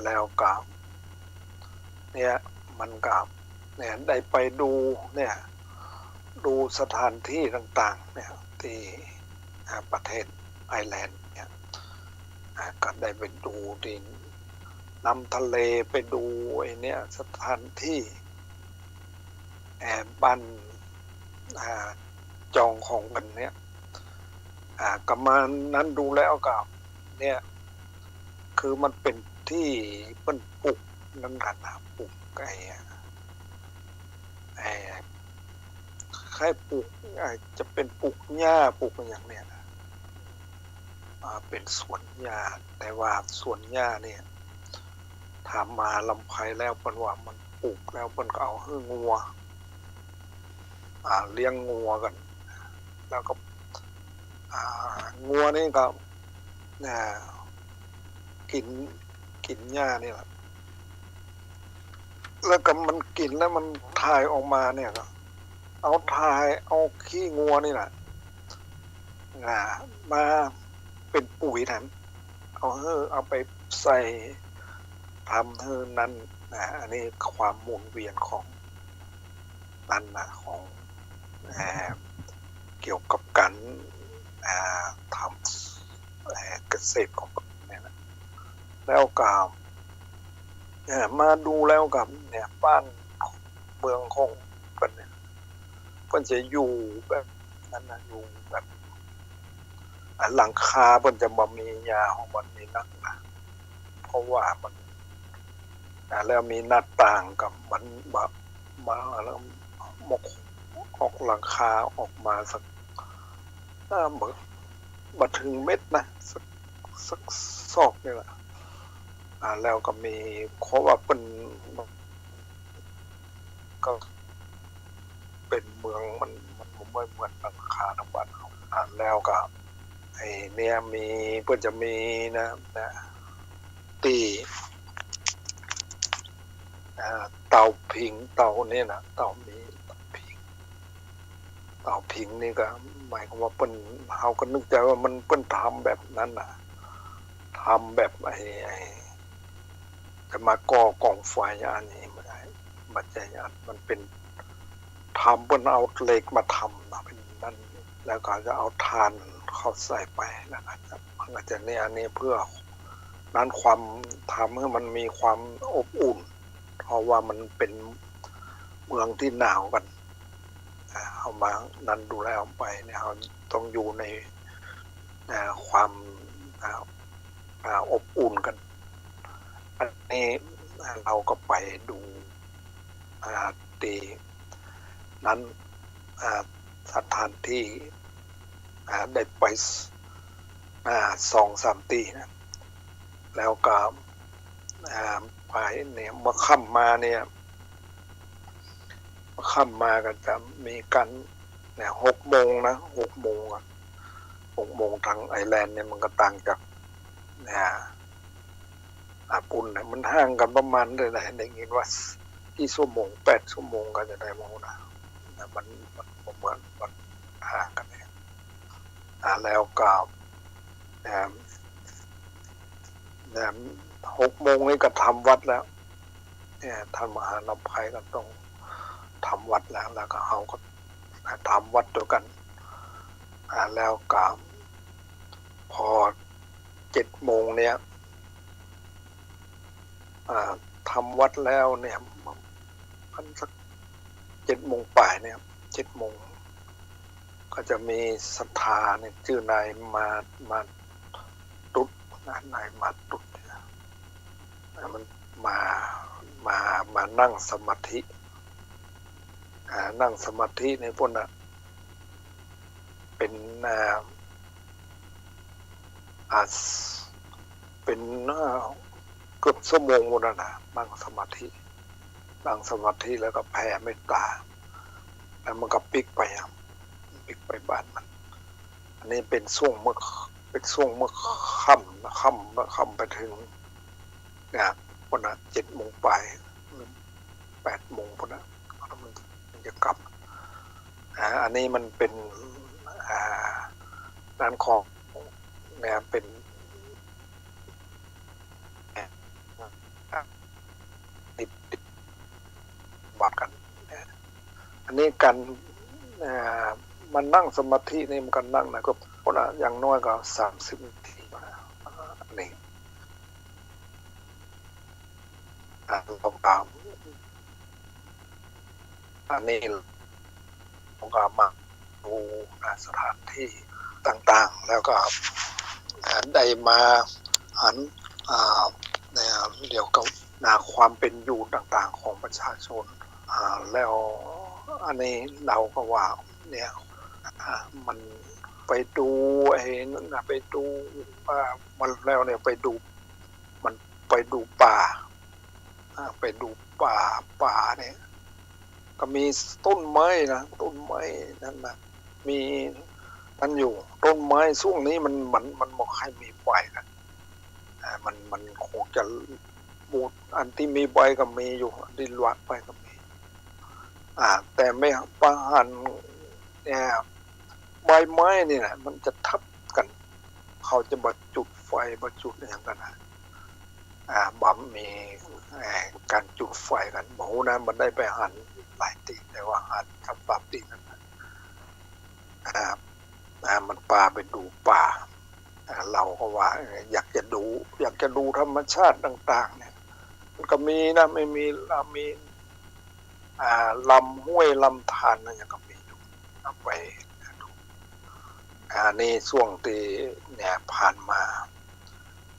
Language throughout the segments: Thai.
แล้วก็เนี่ยมันก็เนี่ยได้ไปดูเนี่ยดูสถานที่ต่างๆเนี่ยที่ประเทศไอร์แลนด์เนี่ยก็ได้ไปดูที่น้ำทะเลไปดูไอ้เนี่ยสถานที่บ้านจองของกันเนี่ยก็มานั้นดูแล้วก็เนี่ยคือมันเป็นที่เป็นปลูกนั่นกันนะปลูกไอ้ใครปลูกจะเป็นปลูกหญ้าปลูกอย่างเนี้ยนะเป็นสวนหญ้าแต่ว่าสวนหญ้าเนี่ยถามมาลำไพแล้วเปิ้นว่ามันปลูกแล้วเปิ้นก็เอาให้งัวเลี้ยงงัวกันแล้วก็งัวนี่ก็กินกินหญ้านี่แหละแล้วก็มันกินแล้วมันถ่ายออกมาเนี่ยก็เอาถ่ายเอาขี้งัวนี่แหละมาเป็นปุ๋ยนั้นเอาไปใส่ทำให้นั้นอันนี้ความหมุนเวียนของนั้นนะของเกี่ยวกับการทำเกษตรของเนี่ยนะแล้วก็มาดูแล้วกับเนี่ยบ้านเมืองของกันเนี่ยเพิ่นจะอยู่แบบนั้นนะอยู่แบบหลังคาเพิ่นจะบ่มียาของมันมีนักนะเพราะว่ามันแล้วมีหน้าต่างกับมันแบบมาแล้วมกออกหลังคาออกมาสักบ่ถึงเม็ดนะสักศอกนี่แหละแล้วก็มีเพราะว่าเป็นก็เป็นเมืองมันไม่เหมือนหลังคาทางบ้านเราแล้วก็ไอ้เนี่ยมีเพื่อจะมีนะตีเตาผิงเตาเนี่ยนะเตามีเตาผิงนี่ก็หมายความว่าเปิ้นเฮาก็นึกใจว่ามันเปิ้นทำแบบนั้นน่ะทำแบบไอ้จะมาก่อกองไฟอันนี้ไม่ได้มันใจอันมันเป็นทำเปิ้นเอาเหล็กมาทำนะเป็นนั่นแล้วก็จะเอาถ่านเข้าใส่ไปแล้วก็จะมันก็จะเนี่ยอันนี้เพื่อนั้นความทำให้มันมีความอบอุ่นเพราะว่ามันเป็นเมืองที่หนาวกันเอามานั้นดูแลไปเนี่ยเราต้องอยู่ในความอบอุ่นกันอันนี้เราก็ไปดูตีนั้นสถานที่ได้ไป2-3 ตีนะแล้วก็ไปเนี่ยเมื่อค่ำมาเนี่ยค่ำมาก็จะมีกันเนี่ย6 โมงนะ6 โมงทางไอร์แลนด์เนี่ยมันก็ต่างจากปุ่นเนี่ยมันห่างกันประมาณได้ยินว่ากี่ ชั่วโมง 8 ชั่วโมงก็จะได้มองนะมันเหมือนมันห่างกันเนี่ยแล้วก็6 โมงนี่ก็ทำวัดแล้วเนี่ยท่านมหาลำไพก็ต้องทำวัดแล้วก็เขาก็ทำวัดด้วยกันแล้วก็พอ7 โมงเนี่ยทำวัดแล้วเนี่ยมันสัก7 โมงป่ายเนี่ย7 โมงก็จะมีศรัทธาเนี่ยชื่อนายมาตุดนายมาตุดมันมานั่งสมาธินั่งสมาธิในพวกน่ะเป็นเป็นเกือบ1 ชั่วโมงหมดนะนั่งสมาธิแล้วก็แผ่เมตตาแล้วมันก็ปิกไปบ้านมันอันนี้เป็นช่วงเมื่อค่ำไปถึงเนี่ยพน7 โมงไป8 โมงพนะมันจะกลับอันนี้มันเป็นด้านของเนี่ยเป็น บัติกันอันนี้การมันนั่งสมาธินี่มันกันนั่งนะก็อย่างน้อยก็30 นาทีนี่เราตามอันนี้เราก็มาดูสถานที่ต่างๆแล้วก็ได้มาหันเดี๋ยวกับความเป็นอยู่ต่างๆของประชาชนแล้วอันนี้เราก็ว่าเนี่ยมันไปดูนั่นนะไปดูว่ามันแล้วเนี่ยไปดูมันไปดูป่าไปดูป่าเนี่ยก็มีต้นไม้นะต้นไม้นั่นนะมีมันอยู่ต้นไม้ช่วงนี้มันบอกให้มีใบกันมันคงจะบูดอันที่มีใบก็มีอยู่ดินวัดไปก็มีแต่ไม่ปะหันเนี่ยใบไม้นี่นะมันจะทับกันเขาจะบรรจุไฟบรรจุอย่างกันนะบัมมีการจุดไฟกันหมูนะมันได้ไปหันหลายตีแต่ว่าหันทำปรับตีกันมันปลาไปดูป่าเราก็ว่าอยากจะดูธรรมชาติต่างๆเนี่ยมันก็มีนะไม่มีมีลำห้วยลำธารนั่นยังก็มีอยู่ไปนี่ช่วงที่เนี่ยผ่านมา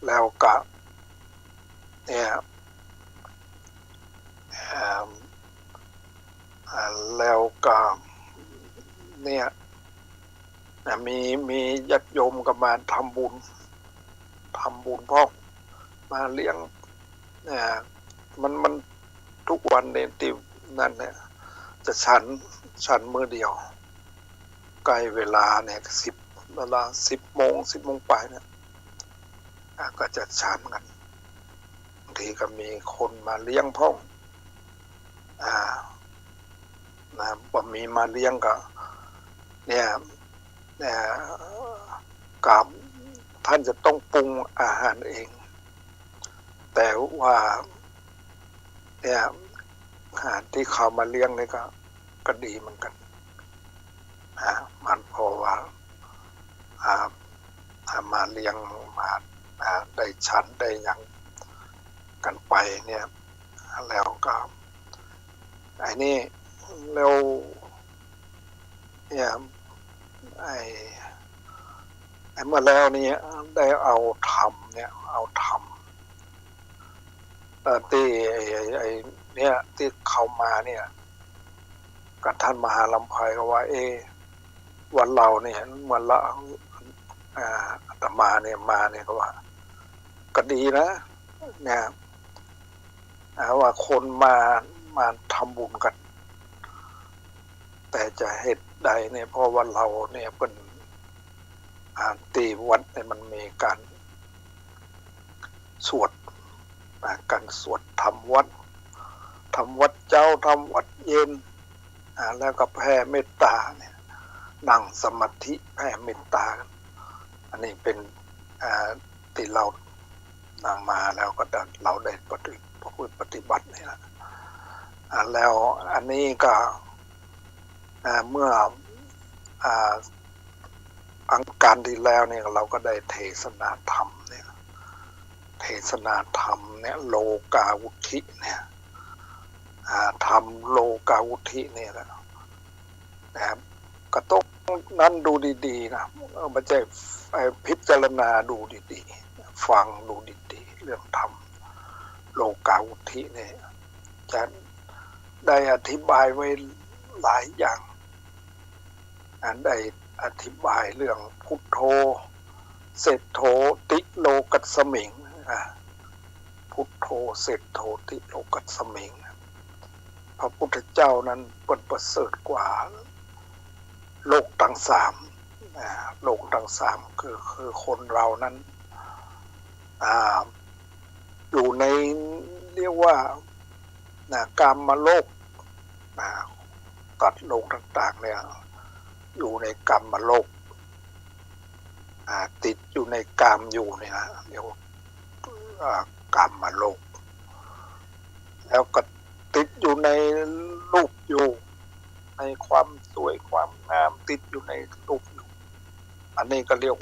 แล้วก็เนี่ยแล้วก็เนี่ยมีญาติโยมก็มาทำบุญพ่อมาเลี้ยงมันทุกวันเนี่ยที่นั่นเนี่ยจะฉันมื้อเดียวใกล้เวลาเนี่ย10 โมงไปเนี่ยก็จะฉันกันบางทีก็มีคนมาเลี้ยงพ่อพอมีมาเลี้ยงก็เนี่ยกับท่านจะต้องปรุงอาหารเองแต่ว่าเนี่ยอาหารที่เขามาเลี้ยงนี่ก็ดีเหมือนกันมันเพราะว่ามาเลี้ยงมาได้ฉันได้อย่างกันไปเนี่ยแล้วก็ไอ้นี่แล้วเนี่ยไอ้เมื่อแล้วนี้ได้เอาทำที่ไอ้เนี่ยที่เขามาเนี่ยกับท่านมหาลำไพก็ว่าวันเราเนี่ยเมื่อละอาตมาเนี่ยมาเนี่ยก็ว่าก็ดีนะเนี่ยว่าคนมาทำบุญกันแต่จะเหตุใดเนี่ยเพราะว่าเราเนี่ยเป็นตีวัดเนี่ยมันมีการสวดทำวัดเจ้าทำวัดเย็นแล้วก็แผ่เมตตาเนี่ยนั่งสมาธิแผ่เมตตาอันนี้เป็นที่เรานำมาแล้วก็เราได้ปฏิบัติเนี่ยแล้วอันนี้ก็เมื่ออังคารที่แล้วเนี่ยเราก็ได้เทศนาธรรมเนี่ยโลกาวุธิเนี่ยทำโลกาวุธิเนี่ยนะครับก็ต้องนั่นดูดีๆนะไม่ใช่พิจารณาดูดีๆฟังดูดีๆเรื่องธรรมโลกาวุธิเนี่ยจะได้อธิบายไว้หลายอย่างได้อธิบายเรื่องพุทโธเศรษโธติโลกัสสมิงพุทโธเศรษโธติโลกัสสมิงพระพุทธเจ้านั้นเป็นประเสริฐกว่าโลกทั้งสามคือคนเรานั้นอยู่ในเรียกว่ากามโลกตัดโลกต่างๆเนี่ยอยู่ในกามโลกติดอยู่ในกามอยู่เนี่ยนะเรียกว่ากามโลก แล้วก็ติดอยู่ในรูปอยู่ในความสวยความงามติดอยู่ในรูปอยู่อันนี้ก็เรียก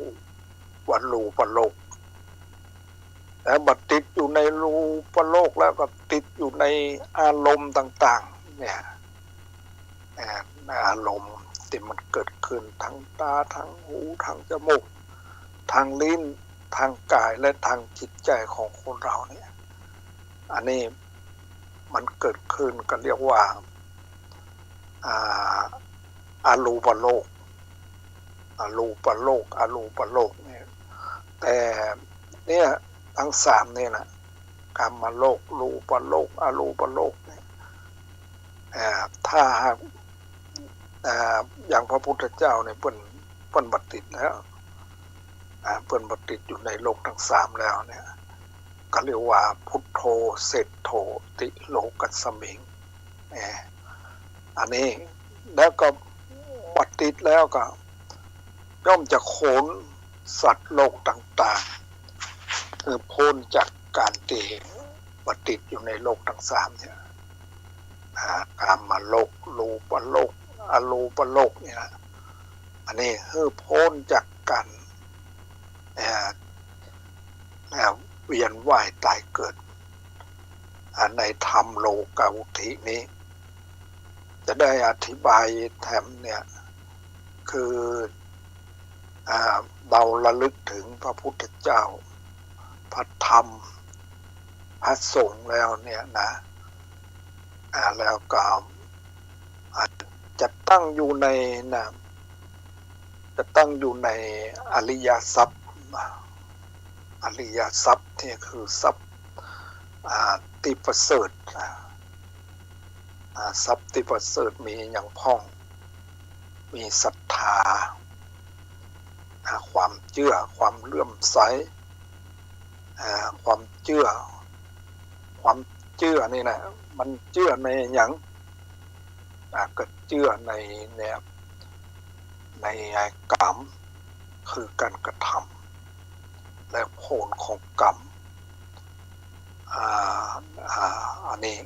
ว่ารูปโลกแล้วมาติดอยู่ในรูปโลกแล้วก็ติดอยู่ในอารมณ์ต่างๆเนี่ยอารมณ์ที่มันเกิดขึ้นทางตาทางหูทางจมูกทางลิ้นทางกายและทางจิตใจของคนเราเนี่ยอันนี้มันเกิดขึ้นก็เรียกว่าอารูปโลกอารูปโลกอารูปโลกเนี่ยแต่เนี่ยทั้งสามเนี่ยนะกามโลกรูปโลกอารูปโลกเนี่ยถ้าหากอย่างพระพุทธเจ้าเนี่ยเปิ้นบัติดแล้วเปิ้นบัติดอยู่ในโลกทั้งสามแล้วเนี่ยก็เรียกว่าพุทโธเศรษโธติโลกัสสมิงอันนี้แล้วก็บัติดแล้วก็ย่อมจะโขนสัตว์โลกต่างๆคือพ้นจากการตีบัติดอยู่ในโลกทั้งสามเนี่ยกามโลกรูปโลกอรูปโลกเนี่ยอันนี้คือพ้นจากกันเวียนว่ายตายเกิดในธรรมโลกาวุธินี้จะได้อธิบายแถมเนี่ยคือเราระลึกถึงพระพุทธเจ้าพระธรรมพระสงฆ์แล้วเนี่ยนะแล้วก็จะตั้งอยู่ในจะตั้งอยู่ในอริยทรัพย์อริยทรัพย์ที่คือทรัพย์ที่ประเสริฐทรัพย์ที่ประเสริฐมีอย่างพ้องมีศรัทธาความเชื่อความเลื่อมใสความเชื่อนี่นะมันเชื่อในอย่างก็เชื่อในกรรมคือการกระทำและผลของกรรมอันนี้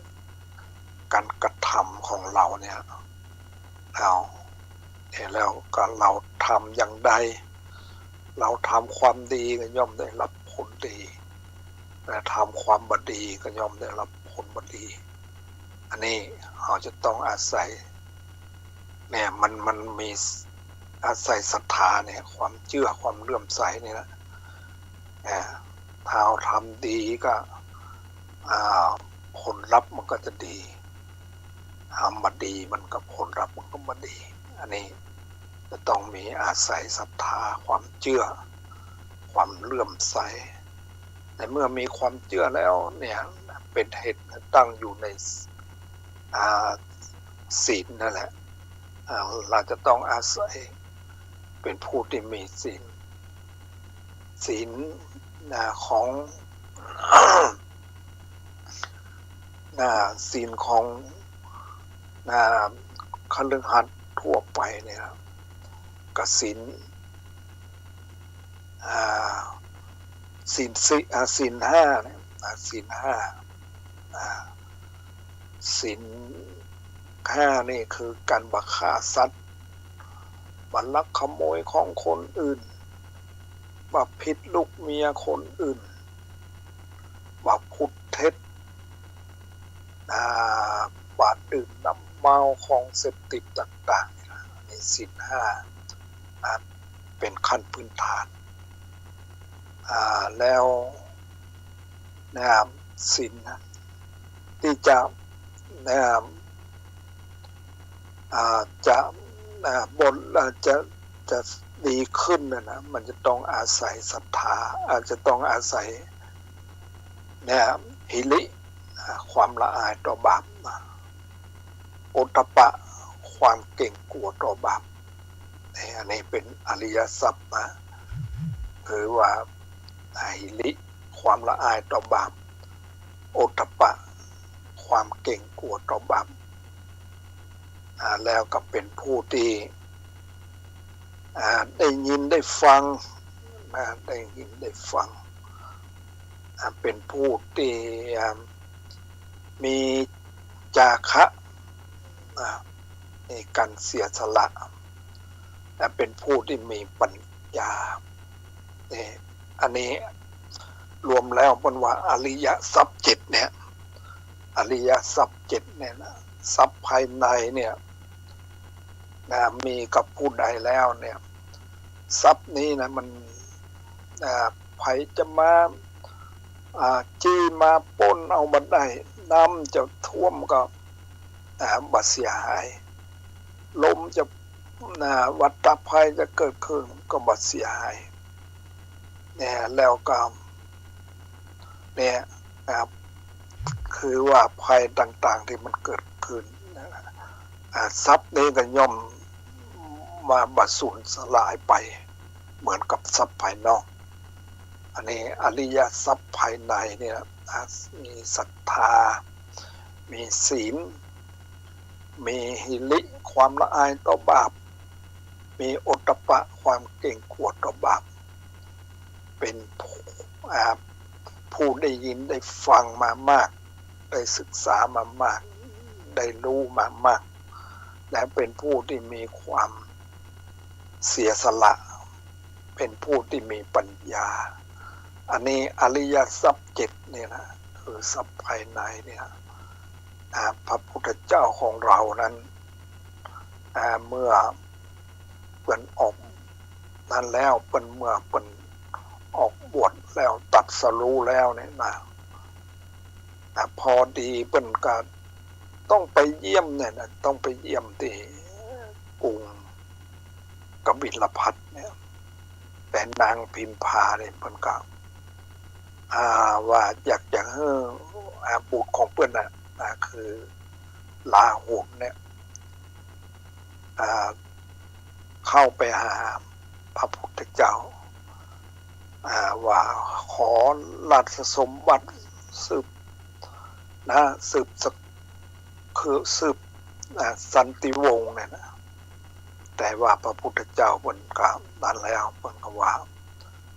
การกระทำของเราเนี่ยแล้วก็เราทำอย่างใดเราทำความดีก็ย่อมได้รับผลดีแต่ทำความบดีก็ย่อมได้รับผลบดีอันนี้เราจะต้องอาศัยเนี่ยมันมีอาศัยศรัทธาเนี่ยความเชื่อความเลื่อมใสนี่นะถ้าเราทำดีก็ผลลัพธ์มันก็จะดีทำมาดีมันก็ผลลัพธ์มันก็มาดีอันนี้จะต้องมีอาศัยศรัทธาความเชื่อความเลื่อมใสแต่เมื่อมีความเชื่อแล้วเนี่ยเป็นเหตุตั้งอยู่ในศีลนั่นแหละเราจะต้องอาศัยเป็นผู้ที่มีศีลของศีลของคฤหัสถ์ทั่วไปเนี่ยกับศีลศีลห้าเนี่ยศีลห้านี่คือการบัฆ่าสัตว์บัลักขโมยของคนอื่นบัผิดลูกเมียคนอื่นบัพูดเท็จบาดดื่มน้ำเมาของเสพติดต่างๆในศีลห้าเป็นขั้นพื้นฐานแล้วศีลที่จะจะดีขึ้นนะมันจะต้องอาศัยศรัทธาอาจจะต้องอาศัยหิริความละอายต่อบาปโอตตัปปะความเก่งกลัวต่อบาปอันนี้เป็นอริยทรัพย์นะคือว่าหิริความละอายต่อบาปโอตตัปปะความเก่งกลัวต่อบาปแล้วก็เป็นผู้ที่ได้ยินได้ฟังเป็นผู้ที่ มีจาคะในการเสียสละและเป็นผู้ที่มีปัญญาเนี่ยอันนี้รวมแล้วเป็นว่าอริยทรัพย์เจ็ดเนี่ยอริยทรัพย์เจ็ดเนี่ยนะทรัพย์ภายในเนี่ยนะมีกับผู้ใดแล้วเนี่ยทรัพย์นี้นะมันไผจะมาจี้มาปล้นเอามาได้น้ำจะท่วมก็บาดเสียหายลมจะวัฏภัยจะเกิดขึ้นก็บาดเสียหายเนี่ยแล้วก็เนี่ยคือว่าภัยต่างๆที่มันเกิดขึ้นทรัพย์นี้ก็ย่อมมาบัดสูญสลายไปเหมือนกับทรัพย์ภายนอกอันนี้อริยทรัพย์ภายในเนี่ยมีศรัทธามีศีลมีหิริความละอายต่อบาปมีโอตตัปปะความเกรงกลัวต่อบาปเป็นผู้ได้ยินได้ฟังมามากได้ศึกษามามากได้รู้มามากและเป็นผู้ที่มีความเสียสละเป็นผู้ที่มีปัญญาอันนี้อริยทรัพย์เจ็ดเนี่ยนะคือทรัพย์ภายในเนี่ยพระพุทธเจ้าของเรานั้นเมื่อเปิ่นออกนั้นแล้วเปิ่นเมื่อเปิ่นออกบวชแล้วตรัสรู้แล้วเนี่ยนะพอดีเปิ่นก็ต้องไปเยี่ยมเนี่ยนะต้องไปเยี่ยมที่กรุงกบิลพัสเนี่ยแต่นางพิมพาเนี่ยเปิ่นก็ว่าอยากจะให้บุตรของเปิ่นคือลาหุนเนี่ยเข้าไปหาพระพุทธเจ้าว่าขอราชสมบัติสืบคือสืบสันติวงศ์เนี่ยนะแต่ว่าพระพุทธเจ้าเพิ่นก็นั้นแล้วเพิ่นก็ว่า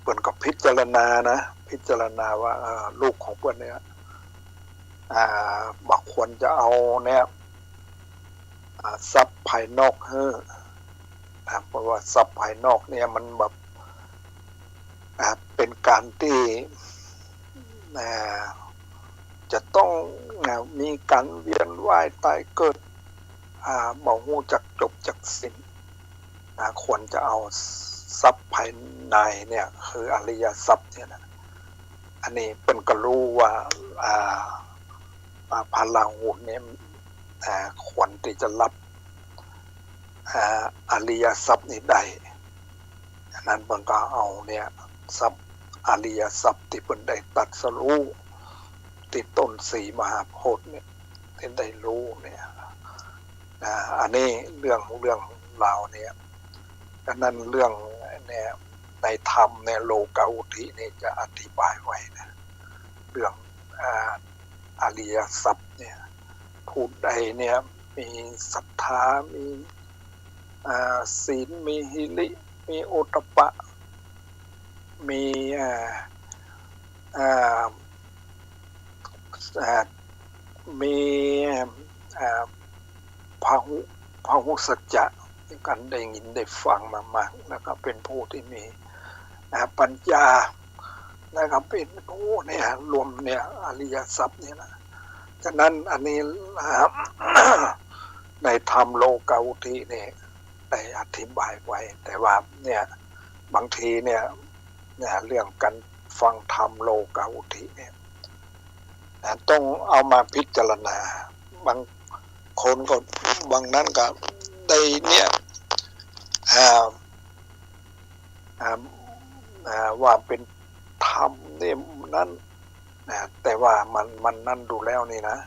เพิ่นก็พิจารณาว่าลูกของเพิ่นเนี่ยบ่ควรจะเอาเนี่ยทรัพย์ภายนอกเพราะว่าทรัพย์ภายนอกเนี่ยมันแบบเป็นการที่จะต้องมีการเวียนว่ายตายเกิดบ่ฮู้จักจบจักสิ้นควรจะเอาทรัพย์ภายในเนี่ยคืออริยทรัพย์เนี่ยนะอันนี้เป็นก็รู้ว่าพลังหุนเนี่ยควรที่จะรับอริยทรัพย์นี้ได้ฉะนั้นเพิ่นก็เอาเนี่ยทรัพย์อริยทรัพย์ที่เพิ่นได้ตรัสรู้ที่ต้นสีมหาโพธิ์เนี่ยที่ได้รู้เนี่ยอันนี้เรื่องราวเนี่ยฉะนั้นเรื่องเนี่ยในธรรมในโลกาอุทินี่จะอธิบายไว้นะเรื่องอริยทรัพย์เนี่ยผู้ใดเนี่ยมีศรัทธามีศีลมีหิริมีโอตตัปปะมีมีพหุสัจจะการได้ยินได้ฟังมากๆแล้วก็เป็นผู้ที่มีปัญญานะครับเป็นผู้เนี่ยรวมเนี่ยอริยทรัพย์เนี่ยนะฉะนั้นอันนี้ในธรรมโลกาอุทิเนี่ยได้อธิบายไว้แต่ว่าเนี่ยบางทีเนี่ยเรื่องการฟังธรรมโลกาอุทิเนี่ยต้องเอามาพิจารณาบางคนก็บางนั้นก็ได้เนี่ยว่าเป็นธรรมเนี่ยนั้นแต่ว่ามันนั่นดูแล้วนี่นะ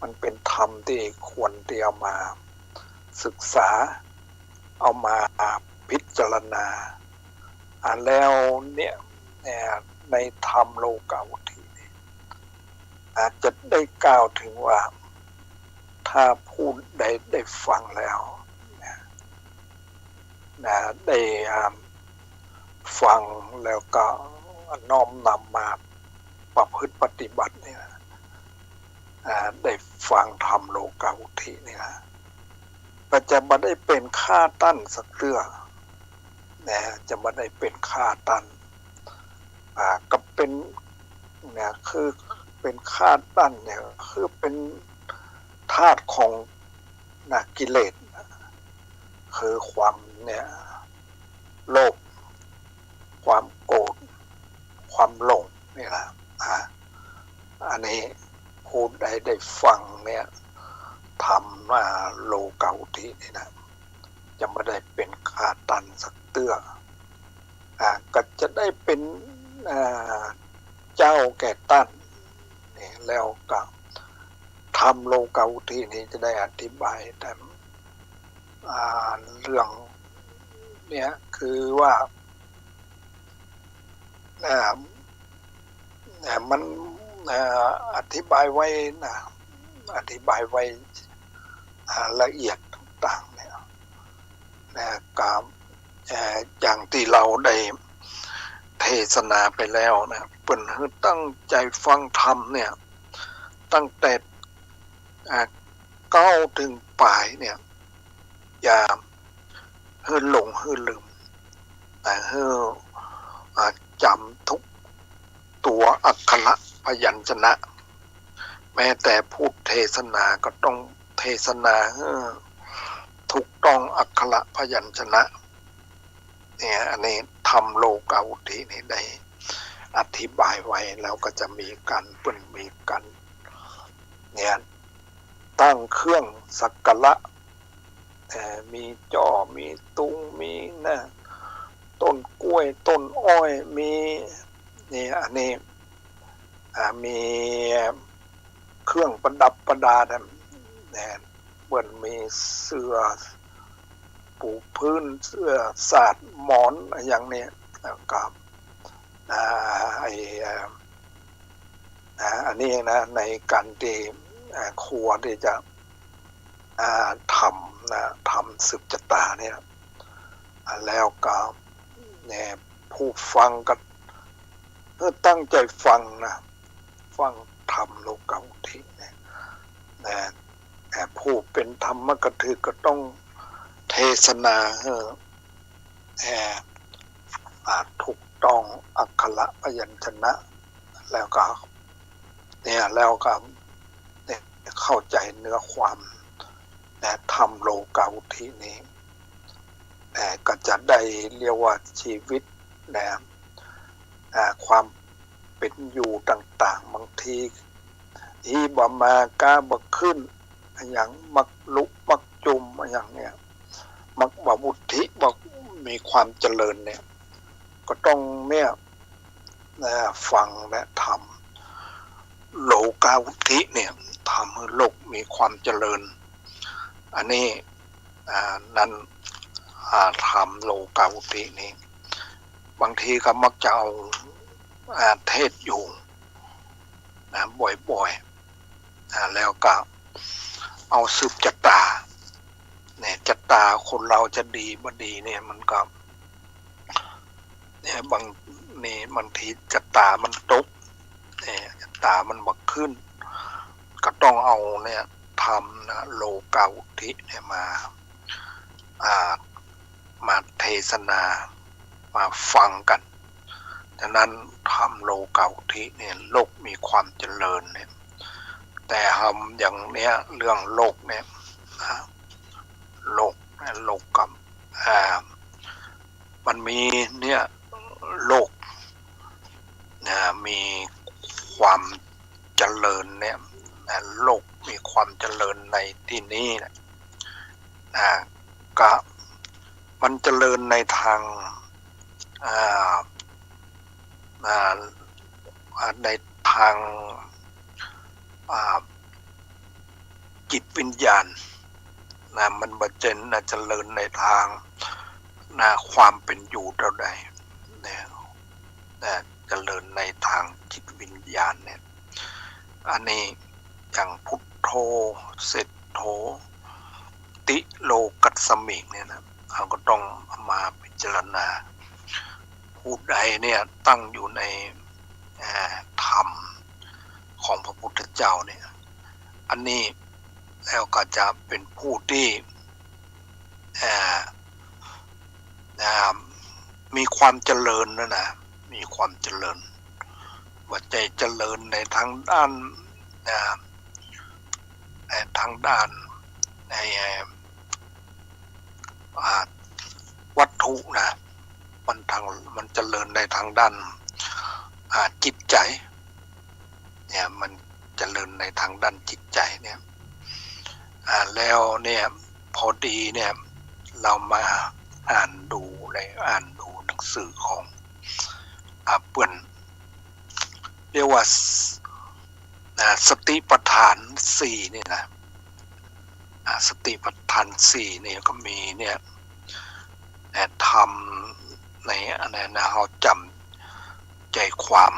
มันเป็นธรรมที่ควรที่เอามาศึกษาเอามาพิจารณาแล้วเนี่ยในธรรมโลกาอุทิอาจจะได้กล่าวถึงว่าถ้าผู้ใดได้ฟังแล้วได้ฟังแล้วก็น้อมนำมาประพฤติปฏิบัติเนี่ย ได้ฟังธรรมโลกาวุธิเนี่ยก็จะมาได้เป็นข้าตั้นสักเรื่องนะจะมาได้เป็นข้าตั้นก็เป็นเนี่ยคือเป็นข้าตั้นเนี่ยคือเป็นธาตุของกิเลสคือความเนี่ยโลภความโกรธความหลงนี่แหละอันนี้ผู้ใดได้ฟังเนี่ยทำมาโลกาวุธินี่นะจะไม่ได้เป็นข้าตันสักเตื้อก็จะได้เป็นเจ้าแก่ตั้นนี่แล้วก็ทำโลกาวุธินี้จะได้อธิบายแต่เรื่องเนี่ยคือว่ามันอธิบายไว้นะอธิบายไว้ละเอียดต่างๆเนี่ยกับอย่างที่เราได้เทศนาไปแล้วนะเปิ่นให้ตั้งใจฟังธรรมเนี่ยตั้งแต่ก้าวถึงปลายเนี่ยอย่าให้หลงให้ลืมแต่ให้จำทุกตัวอักขระพยัญชนะแม้แต่พูดเทศนาก็ต้องเทศนาถูกต้องอักขระพยัญชนะเนี่ยอันนี้ทำโลกาวุธินี่ได้อธิบายไว้แล้วก็จะมีกันเปิ้นมีกันเนี่ยตั้งเครื่องสักการะมีจ่อมีตุงมีนะต้นกล้วยต้นอ้อยมีนี่อันนี้มีเครื่องประดับประดาเนี่ยเหมือนมีเสื้อปูพื้นเสื้อสาดหมอนอย่างนี้กับอันนี้นะในการที่ครัวที่จะทำสืบชะตาเนี่ยแล้วก็เนี่ยผู้ฟังก็ตั้งใจฟังนะฟังธรรมโลกาวุธิเนี่ยผู้เป็นธรรมกถึกก็ต้องเทศนาถูกต้องอักขระพยัญชนะแล้วก็เนี่ยแล้วก็เนี่ยเข้าใจเนื้อความธรรมโลกาวุธินี้ก็จะได้เรียกว่าชีวิตความเป็นอยู่ต่างๆบางทีที่บ่มากาบ่ขึ้นอย่างมักลุกมักจุมอย่างเนี้ยมักบ่วุฒิบ่มีความเจริญเนี่ยก็ต้องเนี่ยฟังและทำโลกาวุธิเนี่ยทำให้โลกมีความเจริญอันนี้นั้นทำโลกาวุธินี้บางทีก็มักจะเอาเทศอยู่นะบ่อยๆแล้วก็เอาสืบชะตาเนี่ยชะตาคนเราจะดีบ่ดีเนี่ยมันก็เนี่ยบางทีชะตามันตกเนี่ยชะตามันบ่ขึ้นก็ต้องเอาเนี่ยทำนะโลกาวุธิเนี่ยมาเทศนามาฟังกันฉะนั้นทำโลกาวุธิเนี่ยโลกมีความเจริญเนี่ยแต่ทำอย่างเนี้ยเรื่องโลกเนี่ยโลกกับมันมีเนี่ยโลกมีความเจริญเนี่ยโลกมีความเจริญในที่นี้นะก็มันเจริญในทางในทางจิตวิญญาณมันบ่เจริญในทางความเป็นอยู่เท่าใดเนี่ยเจริญในทางจิตวิญญาณเนี่ยอันนี้อย่างพุทโธเสร็จโธติโลกัสสมิงเนี่ยนะเราก็ต้องมาพิจารณาผู้ใดเนี่ยตั้งอยู่ในธรรมของพระพุทธเจ้าเนี่ย อันนี้แล้วก็จะเป็นผู้ที่มีความเจริญนะมีความเจริญว่าใจเจริญในทางด้านทางด้านในวัตถุนะมันเจริญในทางด้านจิตใจเนี่ยมันเจริญในทางด้านจิตใจเนี่ยแล้วเนี่ยพอดีเนี่ยเรามาอ่านดูหนังสือของเปื่อนเรียกว่าสติปัฏฐาน4นี่นะสติปัฏฐาน4เนี่ยก็มีเนี่ยทำในอะไรนะเราจำใจความ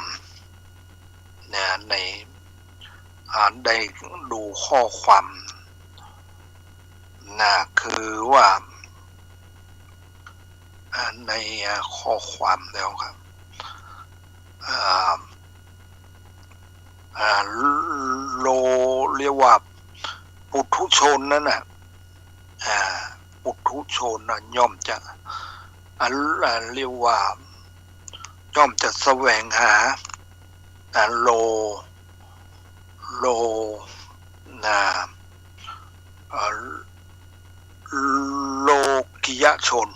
เนี่ยในได้ดูข้อความคือว่าในข้อความแล้วครับโลเรียกว่าปุถุชนนั่นน่ะปุถุชนนะย่อมจะเรียกว่าย่อมจะแสวงหาโลโลกิยชน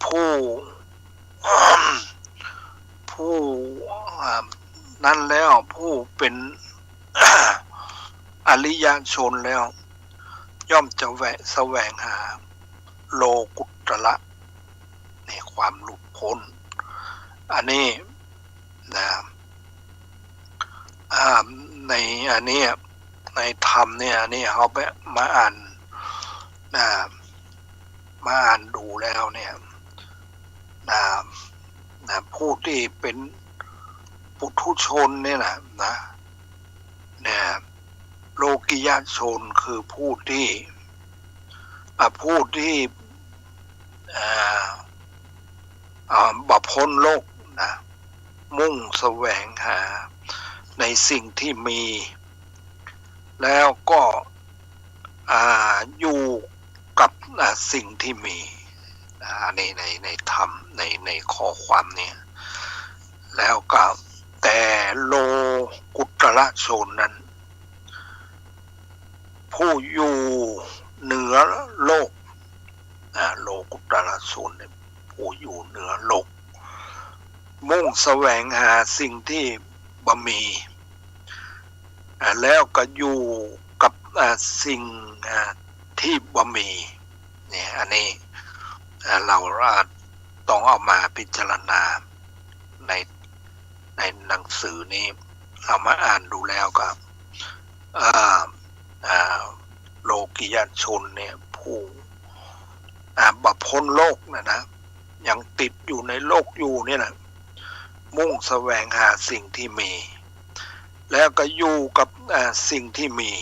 ผู้นั้นแล้วผู้เป็นอริยชนแล้วย่อมจะแสวงหาโลกุตระในความหลุดพ้นอันนี้นะในอันนี้ในธรรมเนี่ยอันนี้เขาไปมาอ่านดูแล้วเนี่ยผู้ที่เป็นปุถุชนเนี่ยนะโลกิยชนคือผู้ที่บัพพ้นโลกนะมุ่งแสวงหาในสิ่งที่มีแล้วก็อยู่กับสิ่งที่มีในธรรมในข้อความเนี่ยแล้วก็แต่โลกุตระชนนั้นผู้อยู่เหนือโลกโลกุตระชนผู้อยู่เหนือโลกมุ่งแสวงหาสิ่งที่บ่มีแล้วก็อยู่กับสิ่งที่บ่มีเนี่ยอันนี้เราต้องเอามาพิจารณาในหนังสือนี้เรามาอ่านดูแล้วก็โลกิยชนเนี่ยผู้บัพพ้นโลกนะยังติดอยู่ในโลกอยู่เนี่ยนะมุ่งแสวงหาสิ่งที่มีแล้วก็อยู่กับสิ่งที่มี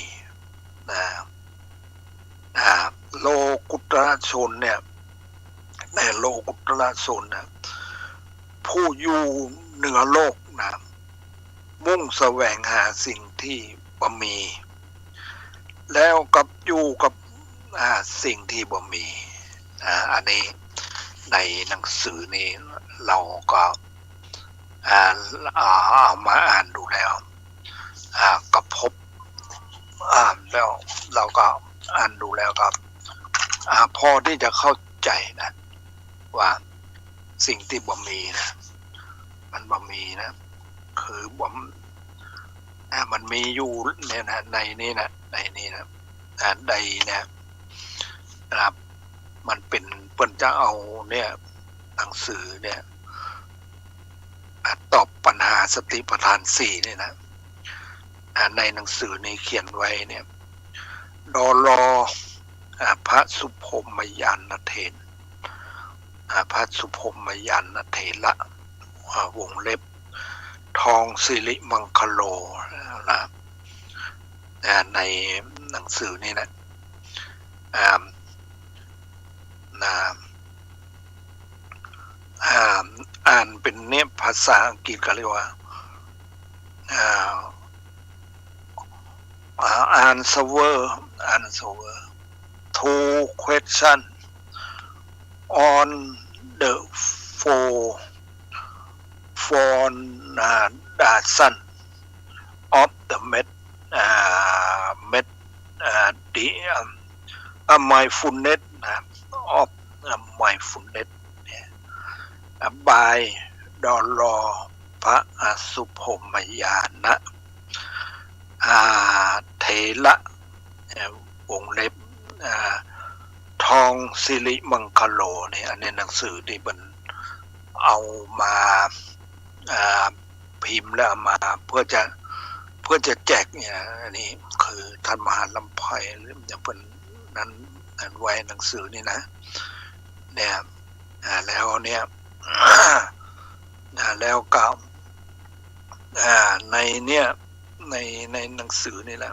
โลกุตระชนเนี่ยในโลกุตระชนนะผู้อยู่เหนือโลกนะมุ่งแสวงหาสิ่งที่บ่มีแล้วกับอยู่กับสิ่งที่บ่มีอันนี้ในหนังสือนี้เราก็เอามาอ่านดูแล้วก็พบแล้วเราก็อ่านดูแล้วก็พอที่จะเข้าใจนะว่าสิ่งที่บ่มีนะมันบ่มีนะคือมันมีอยู่เนี่ยนะในนี้นะใดเนี่ยนะครับมันเป็นเปิ้นจะเอาเนี่ยหนังสือเนี่ยตอบปัญหาสติปัฏฐาน4เนี่ยนะในหนังสือนี้เขียนไว้เนี่ยดลพระสุพรหมยานเถรพระสุพรหมยานเถระวงเล็บทองสิริมังคโลนะในหนังสือนี้นะอ่านเป็นเนี่ยภาษาอังกฤษก็เรียกว่า answer two question on the four foundation of the the mindfulness of mindfulness by ดล.พระสุพมยานะเถระวงเล็บทองสิริมังคโลเนี่ยอันนี้หนังสือที่มันเอามาพิมพ์แล้วมาเพื่อจะแจกเนี่ยอันนี้คือท่านมหาลำไพหรือจะเป็นนั้นไว้หนังสือนี่นะเนี่ยแล้วเนี่ยแล้วก็ในเนี่ยในหนังสือนี่แหละ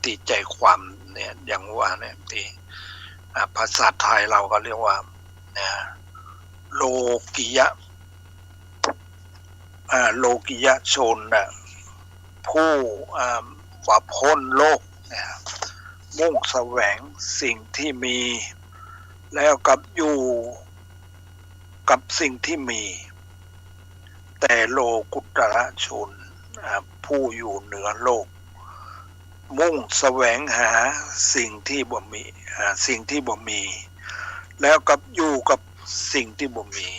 ตีใจความเนี่ยอย่างว่าเนี่ยที่ภาษาไทยเราก็เรียกว่าโลกิยะชนผู้ว่าพ้นโลกมุ่งแสวงสิ่งที่มีแล้วกับอยู่กับสิ่งที่มีแต่โลกุตระชนผู้อยู่เหนือโลกมุ่งแสวงหาสิ่งที่บ่มีแล้วกับอยู่กับสิ่งที่บ่มี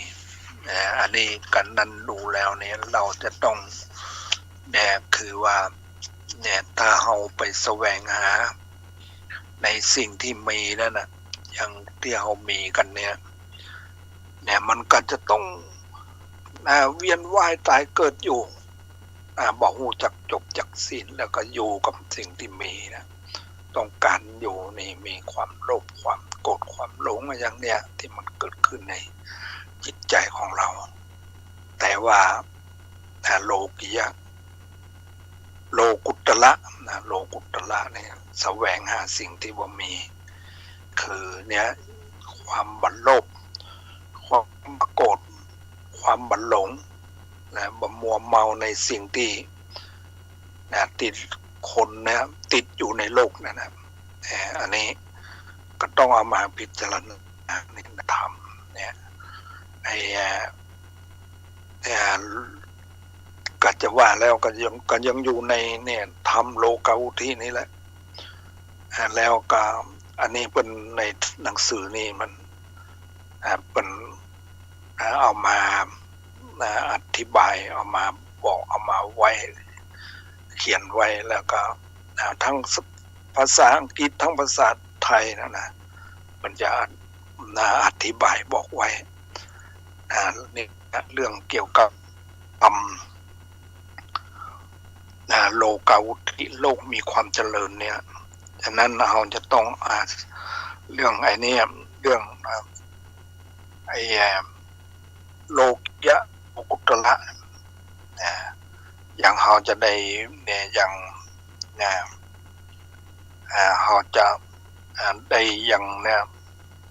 อันนี้กันนั้นดูแล้วเนี่ยเราจะต้องคือว่าถ้าเราไปแสวงหาในสิ่งที่มีนั่นน่ะอย่างที่เรามีกันเนี่ยมันก็จะต้องเวียนว่ายตายเกิดอยู่บอกหูจักจบจักสิ้นแล้วก็อยู่กับสิ่งที่มีนะต้องการอยู่นี่มีความโลภความโกรธความหลงอย่างเนี้ยที่มันเกิดขึ้นในจิตใจของเราแต่ว่าโลกิยะโลกุตระโลกุตระเนี่ยแสวงหาสิ่งที่บ่มีคือเนี่ยความบันโลภความโกรธความบันหลงบ่มัวเมาในสิ่งที่ติดคนติดอยู่ในโลกนั่นนะอันนี้ก็ต้องเอามาพิจารณาในธรรมเนี่ยก็จะว่าแล้วก็ยังอยู่ในเนี่ยธรรมโลกาวุธีนี่แหละแล้วก็อันนี้เป็นในหนังสือนี่มันเป็นเอามาอธิบายเอามาบอกเอามาไว้เขียนไว้แล้วก็ทั้งภาษาอังกฤษทั้งภาษาไทยนะมันจะอธิบายบอกไว้นี่เรื่องเกี่ยวกับโลกาวุธีโลกมีความเจริญเนี่ยฉะนั้นเราจะต้องเรื่องไอ้นี่เรื่องโลกิยะโลกุตระอย่างเราจะได้เนี่ยอย่างเราจะได้อย่างเนี่ย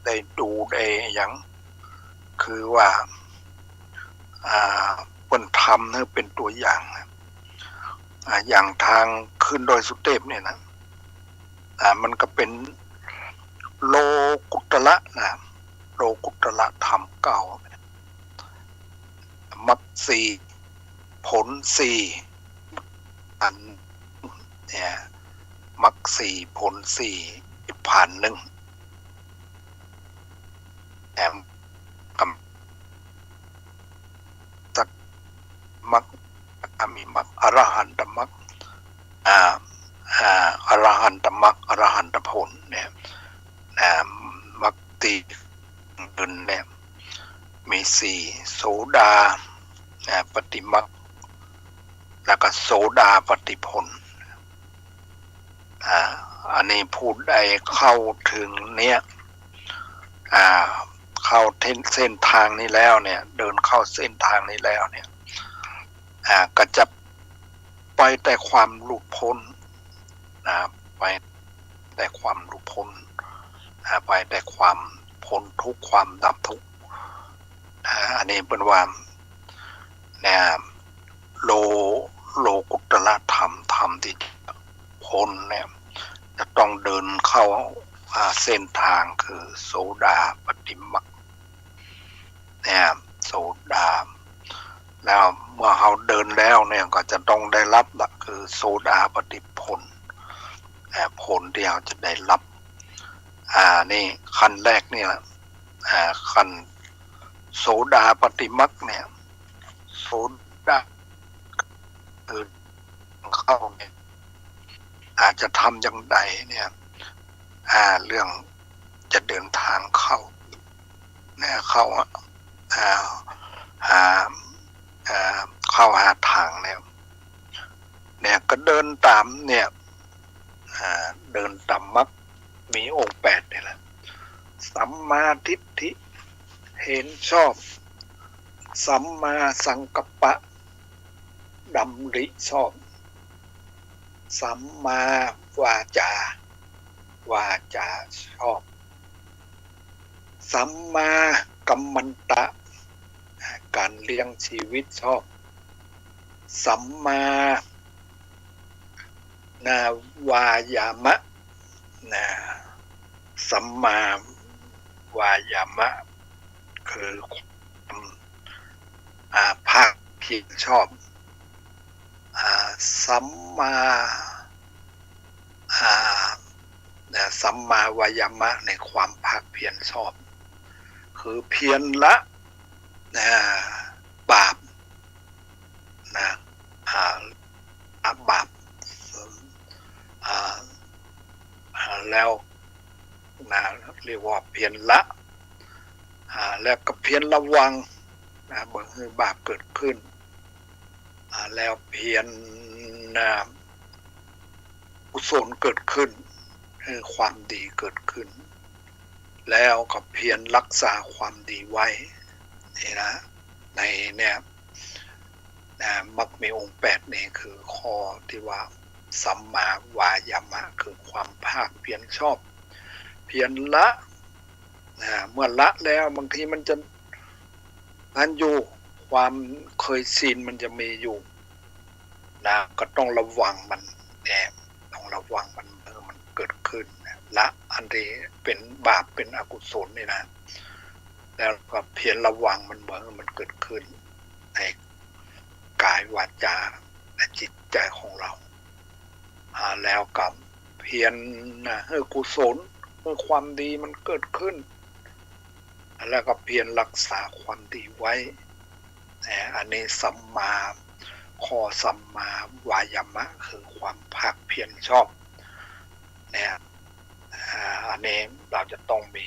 ได้ดูได้อย่างคือว่าคนทำเนี่ยเป็นตัวอย่างอย่างทางขึ้นดอยสุเทพเนี่ยนะมันก็เป็นโลกุตระโลกุตระธรรมเก่ามรรคสี่ผลสี่อันเนี่ยมรรคสี่ผลสี่ผ่านหนึ่งแอมกับสักมรรคมีมรรคอรหันตมรรคอรหันตมรรคอรหันตผลเนี่ยมรรคตีอื่นเนี่ยมีสี่โสดาปฏิมรรคแล้วก็โสดาปฏิผลอันนี้พูดได้เข้าถึงเนี่ยเข้าเส้นทางนี้แล้วเนี่ยเดินเข้าเส้นทางนี้แล้วเนี่ยก็จะไปแต่ความหลุดพ้นไปแต่ความหลุดพ้นไปแต่ความพ้นทุกข์ความดับทุกข์อันนี้เป็นว่าเนี่ยโลกุ คนเนี่ยจะต้องเดินเข้าเส้นทางคือโสดาปฏิมรรคเนี่ยโสดาแล้วเมื่อเราเดินแล้วเนี่ยก็จะต้องได้รับละคือโสดาปฏิผลผลที่เราจะได้รับนี่ขั้นแรกนี่แหละขั้นโสดาปฏิมรรคเนี่ยโสดาคือเข้าเนี่ยอาจจะทำอย่างไรเนี่ยเรื่องจะเดินทางเข้าเนี่ยเข้าเข้าหาทางเนี่ยก็เดินตามเนี่ยเดินตามมรรคมีองค์8นี่แหละสัมมาทิฏฐิเห็นชอบสัมมาสังกัปปะดำริชอบสัมมาวาจาวาจาชอบสัมมากัมมันตะการเลี้ยงชีวิตชอบสัมมานาวายามะสัมมาวายามะคือภาคเพียรชอบสัมมาสัมมาวายามะในความภาคเพียรชอบคือเพียรละบาปบาปแล้วเรียกว่าเพียรละแล้วก็เพียรระวังเมื่อบาปเกิดขึ้นแล้วเพียรกุศลเกิดขึ้นความดีเกิดขึ้นแล้วก็เพียรรักษาความดีไว้นี่นะในเนี่ยมรรคมีองค์8นี่คือข้อที่ว่าสัมมาวายามะคือความภาคเพียรชอบเพียรละเมื่อละแล้วบางทีมันจะนั้นอยู่ความเคยชินมันจะมีอยู่ก็ต้องระวังมันต้องระวังมันมันเกิดขึ้นละอันที่เป็นบาปเป็นอกุศลนี่นะแล้วก็เพียรระวังมันมันเกิดขึ้นในกายวาจาและจิตใจของเราแล้วกับเพียรให้กุศลให้ความดีมันเกิดขึ้นแล้วก็เพียรรักษาความดีไว้อันนี้สัมมาข้อสัมมาวายามะคือความภาคเพียรชอบเนี่ยอันนี้เราจะต้องมี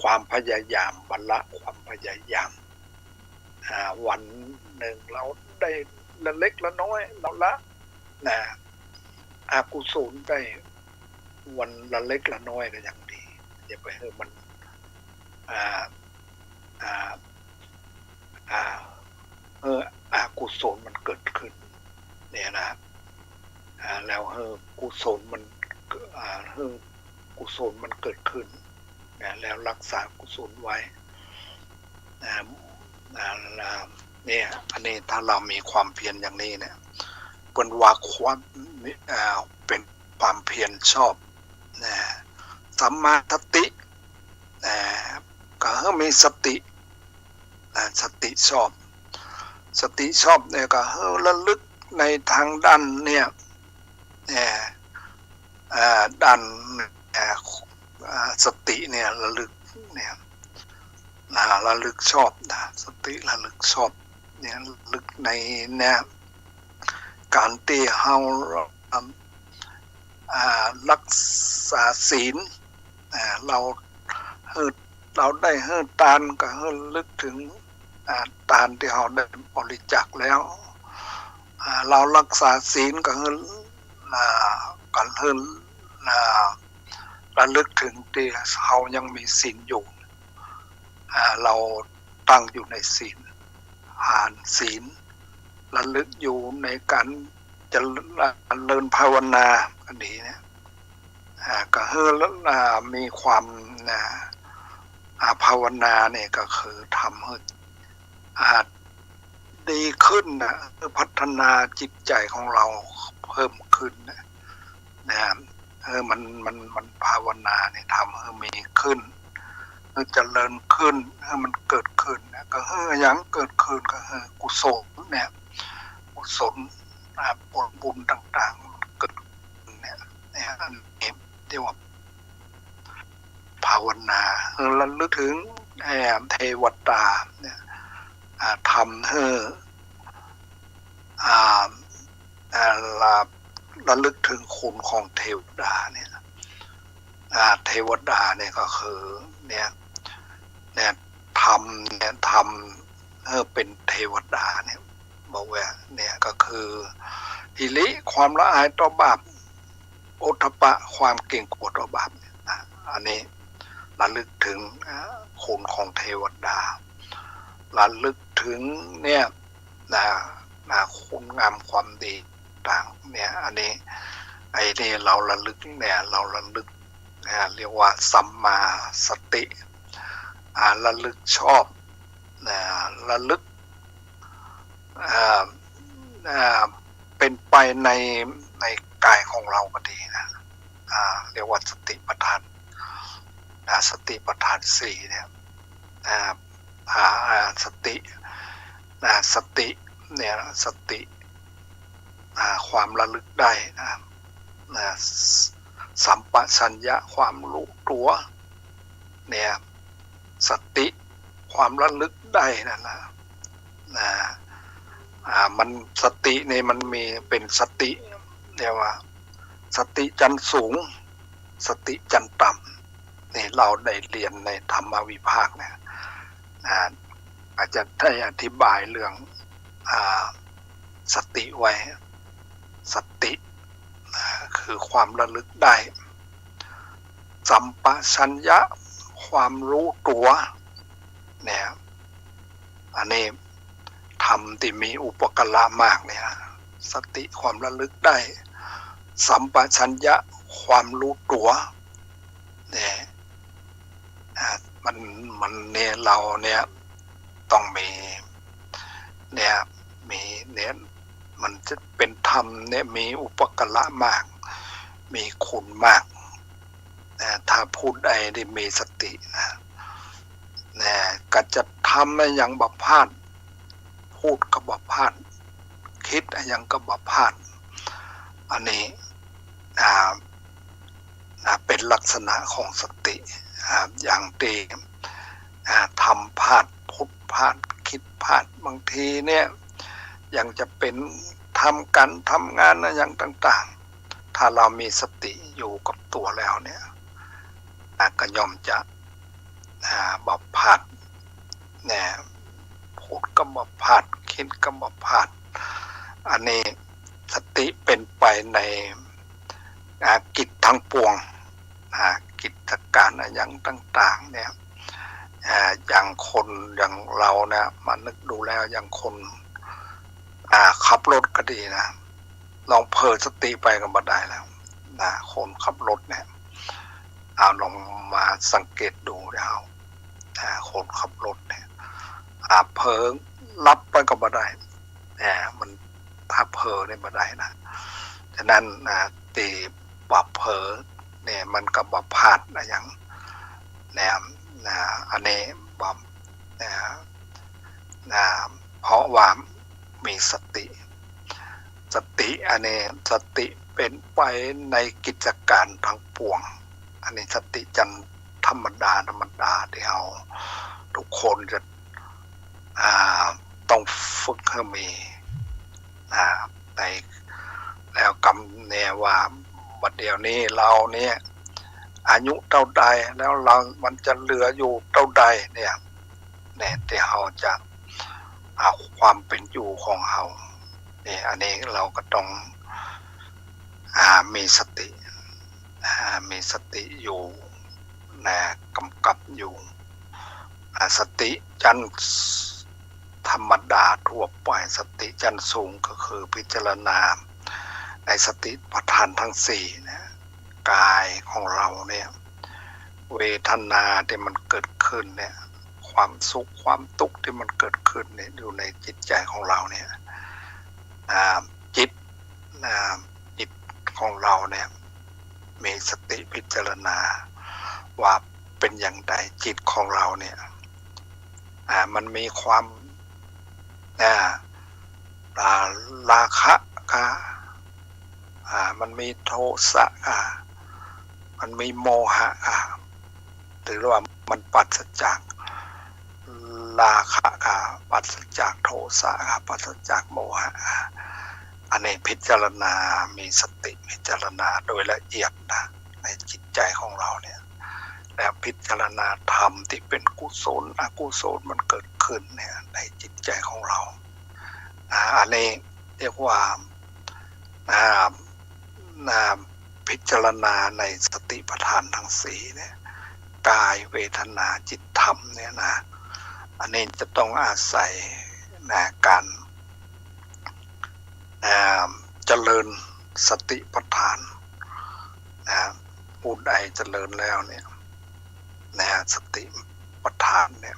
ความพยายามบรรละความพยายามวันหนึ่งเราได้ละเล็กละน้อยเราละอกุศลได้วันละเล็กละน้อยก็อย่างดีอย่าไปให้มันอกุศลมันเกิดขึ้นเนี่ยนะแล้วกุศลมันกุศลมันเกิดขึ้นแล้วรักษากุศลไว้เนี่ยอันนี้ถ้าเรามีความเพียรอย่างนี้เนี่ยเป็นว่าความเป็นความเพียรชอบสัมมาสติก็ให้มีสติสติชอบสติชอบเนี่ยก็ให้ระลึกในทางด้านเนี่ยด้านสติเนี่ยระลึกเนี่ยระลึกชอบสติระลึกชอบเนี่ยระลึกในเนี่ยการที่เรารักษาศีลเราได้ให้ทานก็ให้ลึกถึงทานที่เราได้บริจาคแล้วเรารักษาศีลก็ให้ระลึกถึงที่เรายังมีศีลอยู่เราตั้งอยู่ในศีลอ่านศีลระลึกอยู่ในการจะเจริญภาวนาอันนี้เนี่ยก็ให้มีความภาวนาเนี่ยก็คือทำให้ ดีขึ้นนะพัฒนาจิตใจของเราเพิ่มขึ้นนะมันภาวนาเนี่ยทำให้มีขึ้นเจริญขึ้นให้มันเกิดขึ้นนะก็อย่างเกิดขึ้นก็กุศลเนี่ยกุศลผลบุญต่างๆมันเกิดเนี่ยอันนี้เรียกว่าภาวนาระลึกถึงเทวดาเนี่ยทำให้ระลึกถึงคุณของเทวดาเนี่ยเทวดาเนี่ยก็คือเนี่ยทำให้เป็นเทวดาเนี่ยบอกว่าเนี่ยก็คือหิริความละอายต่อบาปโอทปะความเก่งกลัวต่อบาปเนี่ยอันนี้ระลึกถึงคุณของเทวดาระลึกถึงเนี่ยคุณงามความดีต่างเนี่ยอันนี้นี่เราระลึกเนี่ยเราระลึกเรียกว่าสัมมาสติระลึกชอบระลึกเป็นไปในกายของเราก็ดีนะเรียกว่าสติปัฏฐานสติปัฏฐานสี่เนี่ยสติเนี่ยสติความระลึกได้สัมปชัญญะความรู้ตัวเนี่ยสติความระลึกได้นั่นนะมันสติเนี่ยมันมีเป็นสติเนี่ยว่าสติจันสูงสติจันต่ำนี่เราได้เรียนในธรรมวิภาคเนี่ยอาจจะได้อธิบายเรื่องสติไว้สติคือความระลึกได้สัมปชัญญะความรู้ตัวเนี่ยอันนี้ธรรมที่มีอุปกระมากเนี่ยสติความระลึกได้สัมปชัญญะความรู้ตัวเนี่ยมันเนี่ยเราเนี่ยต้องมีเนี่ยมีเนี่ยมันจะเป็นธรรมเนี่ยมีอุปกระมากมีคุณมากถ้าพูดใดได้มีสตินะก็จะทำอย่างบัพพาดพูดก็บัพพาดคิดอย่างก็บัพพาดอันนี้เป็นลักษณะของสติอย่างที่ทำพลาดพูดพลาดคิดพลาดบางทีเนี่ยยังจะเป็นทำงานอย่างต่างๆถ้าเรามีสติอยู่กับตัวแล้วเนี่ยก็ย่อมจะบัพพาดเนี่ยพูดก็บัพพาดคิดก็บัพพาดอันนี้สติเป็นไปในกิจทั้งปวงกิจการอย่างต่างๆเนี่ยอย่างคนอย่างเราเนี่ยมานึกดูแล้วอย่างคนขับรถก็ดีนะลองเผลอสติไปก็บ่ได้แล้วนะคนขับรถเนี่ยลองมาสังเกตดูแล้วคนขับรถเนี่ยเผลอรับไปก็บ่ได้มันถ้าเผลอเนี่ยบ่ได้นะฉะนั้นตีบับเผลอเนี่ยมันก็บับพลาดนะอย่างเนี่ยอันนี้บับเพราะว่ามีสติอันนี้สติเป็นไปในกิจการทั้งปวงอันนี้สติจันธรรมดาที่เราทุกคนจะต้องฝึกให้มีในแล้วกำเนว่าบัดเดี๋ยวนี้เราเนี่ยอายุเท่าใดแล้วเรามันจะเหลืออยู่เท่าใดเนี่ยที่เราจะความเป็นอยู่ของเราเนี่ยอันนี้เราก็ต้องมีสติอยู่กำกับอยู่สติจันธรรมดาทั่วไปสติจันสูงก็คือพิจารณาในสติปัฏฐานทั้งสี่นะกายของเราเนี่ยเวทนาที่มันเกิดขึ้นเนี่ยคว ความสุขความทุกข์ที่มันเกิดขึ้นเนี่ยอยู่ในจิตใจของเราเนี่ยจิตจิตของเราเนี่ยมีสติพิจารณาว่าเป็นอย่างไรจิตของเราเนี่ยมันมีความราคะมันมีโทสะมันมีโมหะหรือว่ามันปัสจากราคะปัสจากโทสะปัสจากโมหะอันนี้พิจารณามีสติพิจารณาโดยละเอียดนะในจิตใจของเราเนี่ยแล้วพิจารณาธรรมที่เป็นกุศลอกุศลมันเกิดขึ้นเนี่ยในจิตใจของเราอันนี้เรียกว่าพิจารณาในสติปัฏฐานทั้งสี่เนี่ยกายเวทนาจิตธรรมเนี่ยนะอันนี้จะต้องอาศัยการเจริญสติปัฏฐานผู้ใดเจริญแล้วเนี่ยสติปัฏฐานเนี่ย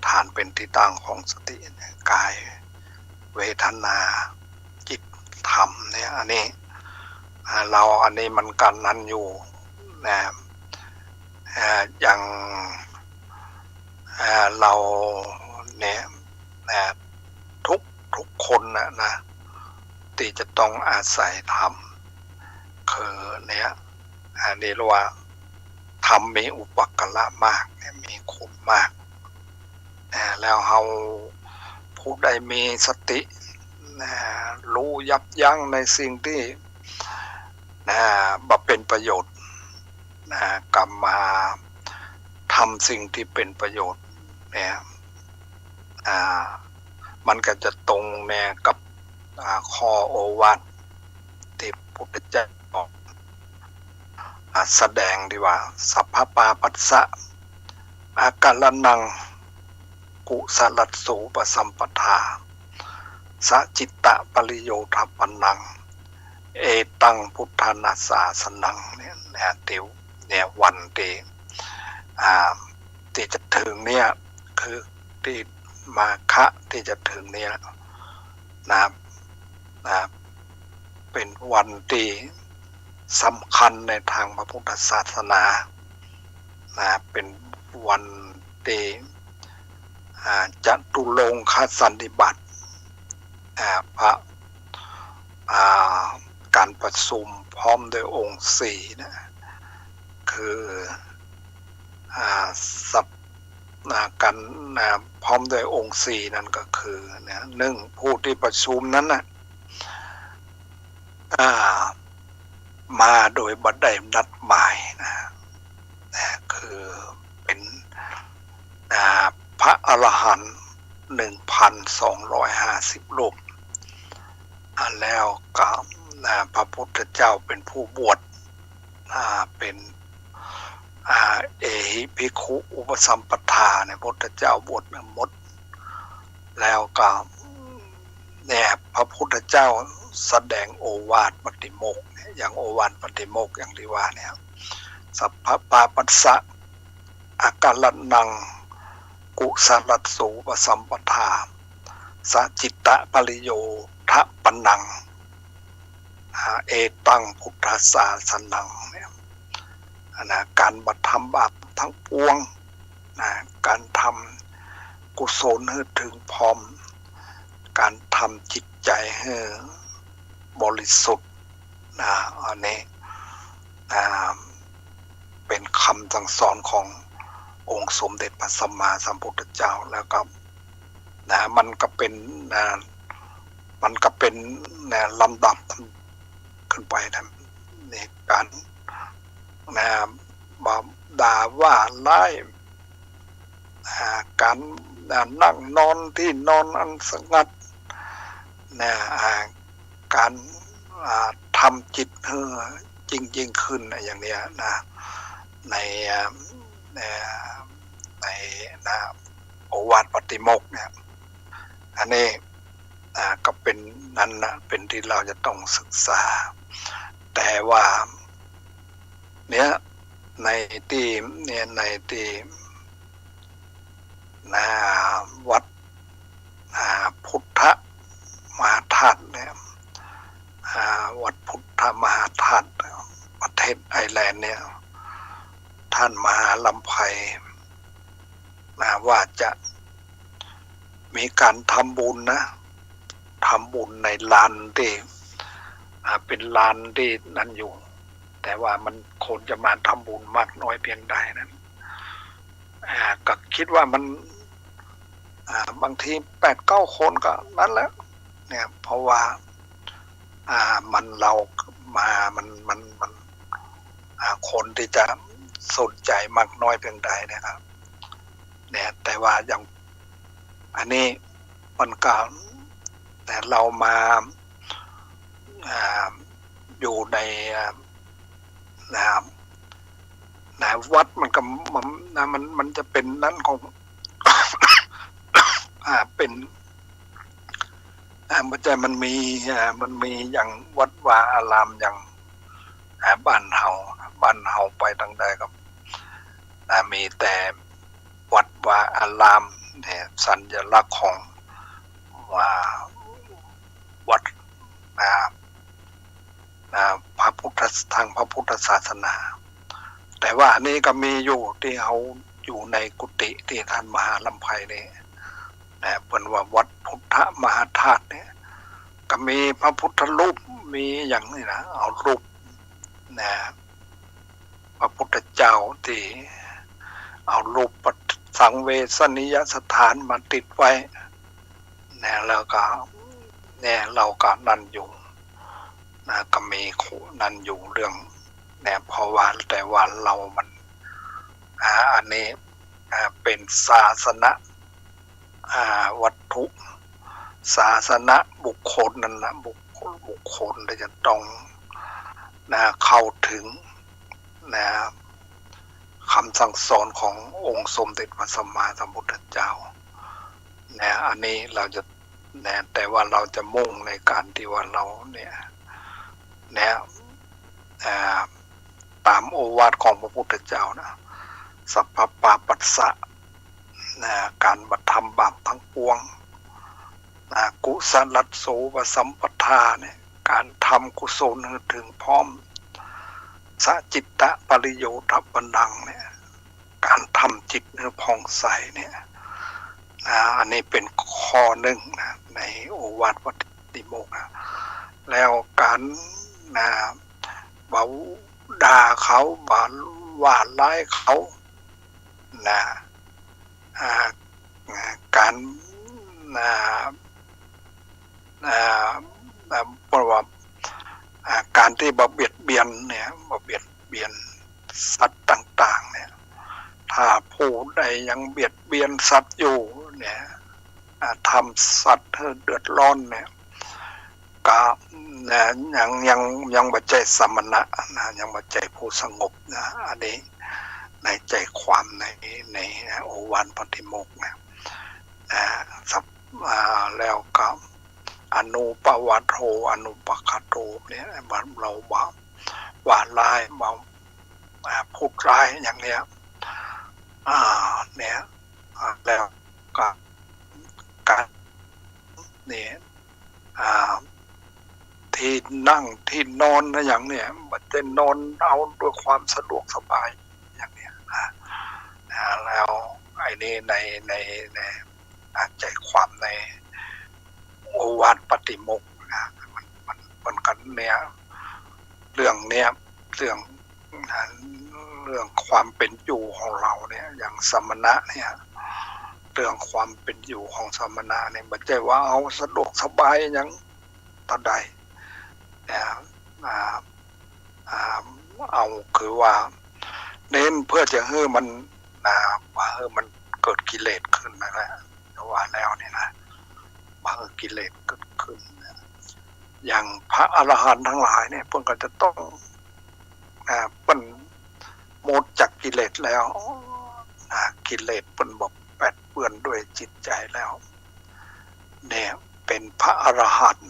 ฐานเป็นที่ตั้งของสติกายเวทนาจิตธรรมเนี่ยอันนี้อันนี้มันกันนั้นอยู่อย่างเราเนี่ยทุกคนนะที่จะต้องอาศัยธรรมคือเนี่ยเรียกว่าธรรมมีอุปการะมากมีคุณมากแล้วเราผู้ใดมีสติรู้ยับยั้งในสิ่งที่มาเป็นประโยชน์กลับมาทำสิ่งที่เป็นประโยชน์เนี่ยมันก็จะตรงกับข้อโอวาทที่พระพุทธเจ้าแสดงดีว่าสัพพปาปัสสะอาการนังกุสลัสสูปสัมปทาสจิตตะปริโยทปันนังเอตังพุทธานาสาสนังเนี่ยติวเนี่ยวันที่จะถึงเนี่ยคือที่มาคะที่จะถึงเนี่ยนะเป็นวันที่สำคัญในทางพระพุทธศาสนาเป็นวันที่จตุรงคสันนิบาตพระการประชุมพร้อมด้วยองค์สี่นะคือการพร้อมด้วยองค์สี่นั่นก็คือหนึ่งผู้ที่ประชุมนั้นมาโดยบัดใดนัดหมายคือเป็นพระอรหันต์ 1,250 รูปแล้วก็พระพุทธเจ้าเป็นผู้บวชเป็นเอหิภิกขุอุปสัมปทาพระพุทธเจ้าบวชหมดแล้วก็พระพุทธเจ้าแสดงโอวาทปฏิโมกข์อย่างโอวาทปฏิโมกข์อย่างที่ว่าเนี่ยสัพพปาปัสสะอาการนังกุสลัสสูปสัมปทาสจิตตะปริโยทะปนังเอตังพุทธาสาสนังเนี่ยการบัตรทำบาปทั้งปวงการทำกุศลให้ถึงพร้อมการทำจิตใจให้บริสุทธิ์อันนี้เป็นคำสั่งสอนขององค์สมเด็จพระสัมมาสัมพุทธเจ้าแล้วก็มันก็เป็นลำดับขึ้นไปในการด่าว่าไล่การนั่งนอนที่นอนอันสงัดการทำจิตจริงขึ้นอย่างนี้นะในโอวาทปฏิโมกข์เนี่ยอันนี้ก็เป็นนั้นเป็นที่เราจะต้องศึกษาแต่ว่าในที่ นะวัดพุทธมหาธาตุเนี่ยวัดพุทธมหาธาตุประเทศไอร์แลนด์เนี่ยท่านมหาลำไพว่าจะมีการทำบุญนะทำบุญในลานที่เป็นลานที่นั่นอยู่แต่ว่ามันคนจะมาทำบุญมากน้อยเพียงใดนั้นก็คิดว่ามันบางที8-9 คนก็นั้นแล้วเนี่ยเพราะว่ามันเรามามันคนที่จะสนใจมากน้อยเพียงใดนะครับเนี่ยแต่ว่าอย่างอันนี้มันก็แต่เรามาอยู่ในวัดมันก็มันจะเป็นนั้นของ เป็นมันมีอย่างวัดวาอารามอย่างบ้านเฮาไปตั้งแต่กับมีแต่วัดวาอารามเนี่ยสัญลักษณ์ของว่าวัดพระพุทธทางพระพุทธศาสนาแต่ว่าอันนี้ก็มีอยู่ที่เขาอยู่ในกุฏิที่ท่านมหาลำไพเนี่ยเป็นว่าวัดพุทธมหาธาตุเนี่ยก็มีพระพุทธรูปมีอย่างนี้นะเอารูปพระพุทธเจ้าที่เอารูปสังเวชนียสถานมาติดไว้แล้วก็เราก็นั่นอยู่ก็มีนั่นอยู่เรื่องเพราะว่าแต่ว่าเรามันอันนี้เป็นศาสนาวัตถุศาสนาบุคคลนั่นนะบุคคลที่จะต้องเข้าถึงคำสั่งสอนขององค์สมเด็จพระสัมมาสัมพุทธเจ้าอันนี้เราจะแต่ว่าเราจะมุ่งในการที่ว่าเราตามโอวาทของพระพุทธเจ้านะสัพพปาปัสสะการบัตทำบาปทั้งปวงกุศลัสโสวสัมปทาเนี่ยการทำกุศลถึงพร้อมสจิตตะปริโยทบันดังเนี่ยการทำจิตผ่องใสเนี่ยอันนี้เป็นข้อหนึ่งนะในโอวาทปฏิโมกข์แล้วการด่าเขาว่าร้ายเขาการเพราะว่าการที่เบียดเบียนเนี่ยเบียดเบียนสัตว์ต่างๆเนี่ยถ้าผู้ใดยังเบียดเบียนสัตว์อยู่เนี่ยทำสัตว์ให้เดือดร้อนเนี่ยก็ยังบัจเจสมณะยังบัจเจผู้สงบนะอันนี้ในใจความในโอวาทปฏิโมกข์นะแล้วก็อนุปวัตโธอนุปคัตโธเนี่ยเราว่าร้ายพูดร้ายอย่างเนี้ยเนี่ยแล้วก็การเนี่ยที่นั่งที่นอนนะอย่างเนี้ยมันจะนอนเอาด้วยความสะดวกสบายอย่างเนี้ยแล้วไอ้นี่ในใจความในโอวาทปฏิโมกข์มันกันเนี่ยเรื่องเนี้ยเรื่องความเป็นอยู่ของเราเนี่ยอย่างสมณะเนี่ยเรื่องความเป็นอยู่ของสมณะเนี่ยไม่ใช่ว่าเอาสะดวกสบายอย่างตอนใดเอาคือว่าเน้นเพื่อจะให้มันว่ามันเกิดกิเลสขึ้นนะแต่ว่าแล้วนี่นะว่ากิเลสเกิดขึ้นอย่างพระอรหันต์ทั้งหลายเนี่ยเพิ่นก็จะต้องเพิ่นหมดจากกิเลสแล้วกิเลสเพิ่นบอกแปดเปื้อนด้วยจิตใจแล้วเนี่ยเป็นพระอรหันต์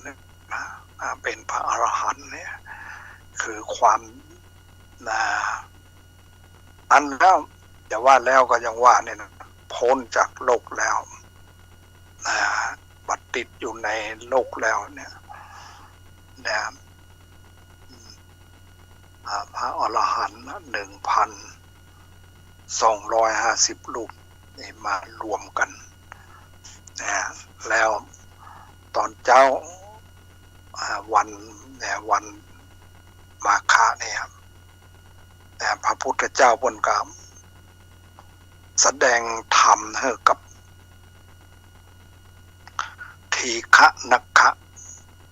เป็นพระอรหันต์เนี่ยคือความอันแล้วจะว่าแล้วก็ยังว่าเนี่ยนะ พ้นจากโลกแล้วบัดติดอยู่ในโลกแล้วเนี่ยพระอรหันต์1,250 รูปนี่มารวมกันแล้วตอนเจ้าวันมาฆะเนี่ยพระพุทธเจ้าบนกามแสดงธรรมให้กับทีฆะนักขะ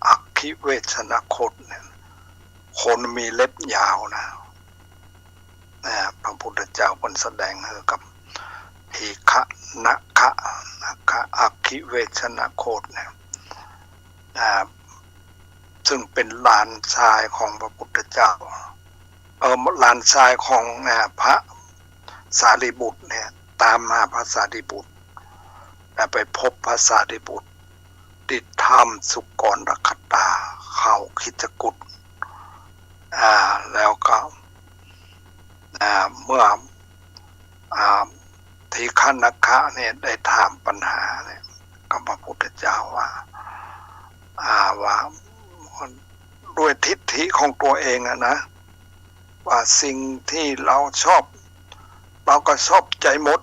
อัคคิเวชนคตเนี่ยคนมีเล็บยาวนะพระพุทธเจ้าบนแสดงให้กับทีฆะนักขะอัคคิเวชนคตเนี่ยซึ่งเป็นหลานชายของพระพุทธเจ้าหลานชายของพระสารีบุตรเนี่ยตามมาพระสารีบุตรไปพบพระสารีบุตรติดธรรมสุกรคตาเขาคิจกุฏแล้วก็เมื่อทีฆนักขะเนี่ยได้ถามปัญหาเนี่ยกับพระพุทธเจ้าว่าด้วยทิฏฐิของตัวเองนะว่าสิ่งที่เราชอบเราก็ชอบใจหมด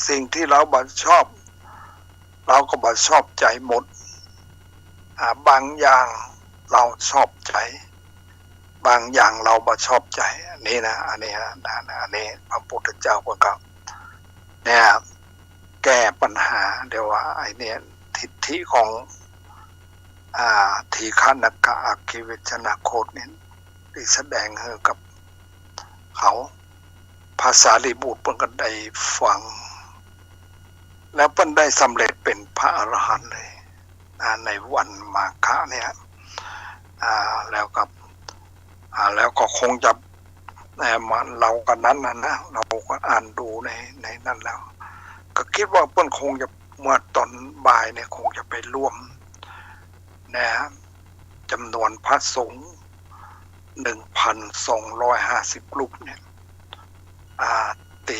สิ่งที่เราบัชอบเราก็บัชอบใจหมดบางอย่างเราชอบใจบางอย่างเราบัชอบใจอันนี้พระพุทธเจ้าก็เนี่ยแก้ปัญหาเดี๋ยวว่าไอ้เนี่ยทิฏฐิของทีฆนักขะอัคคิเวชนคตเนี่ยได้แสดงให้กับเขาภาษาลีบุตรเพิ่นก็ได้ฟังแล้วเพิ่นได้สำเร็จเป็นพระอรหันต์เลยในวันมาฆะเนี่ยแล้วก็คงจะเรากันนั้นนะเราก็อ่านดูในนั้นแล้วก็คิดว่าเพิ่นคงจะเมื่อตอนบ่ายเนี่ยคงจะไปร่วมจำนวนพระสงฆ์ 1,250 รูปเนี่ยเต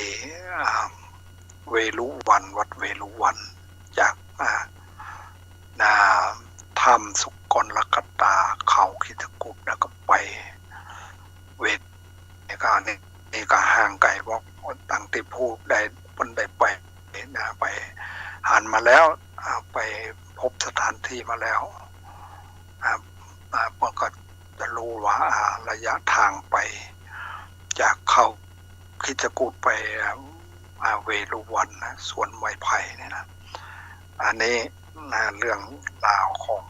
เวลุวันวัดเวลุวันจากธรรมสุกรคตาเขาคิจกุฏแล้วก็ไปเวทนี่ก็ห่างไกลเพราะตั้งที่พูดได้คนได้ไปไปหันมาแล้วไปพบสถานที่มาแล้วมันก็จะรู้ว่าระยะทางไปจากเขาคิจกุฏไปเวลุวันนะสวนไม้ไผ่เนี่ยนะอันนี้เรื่องราวของ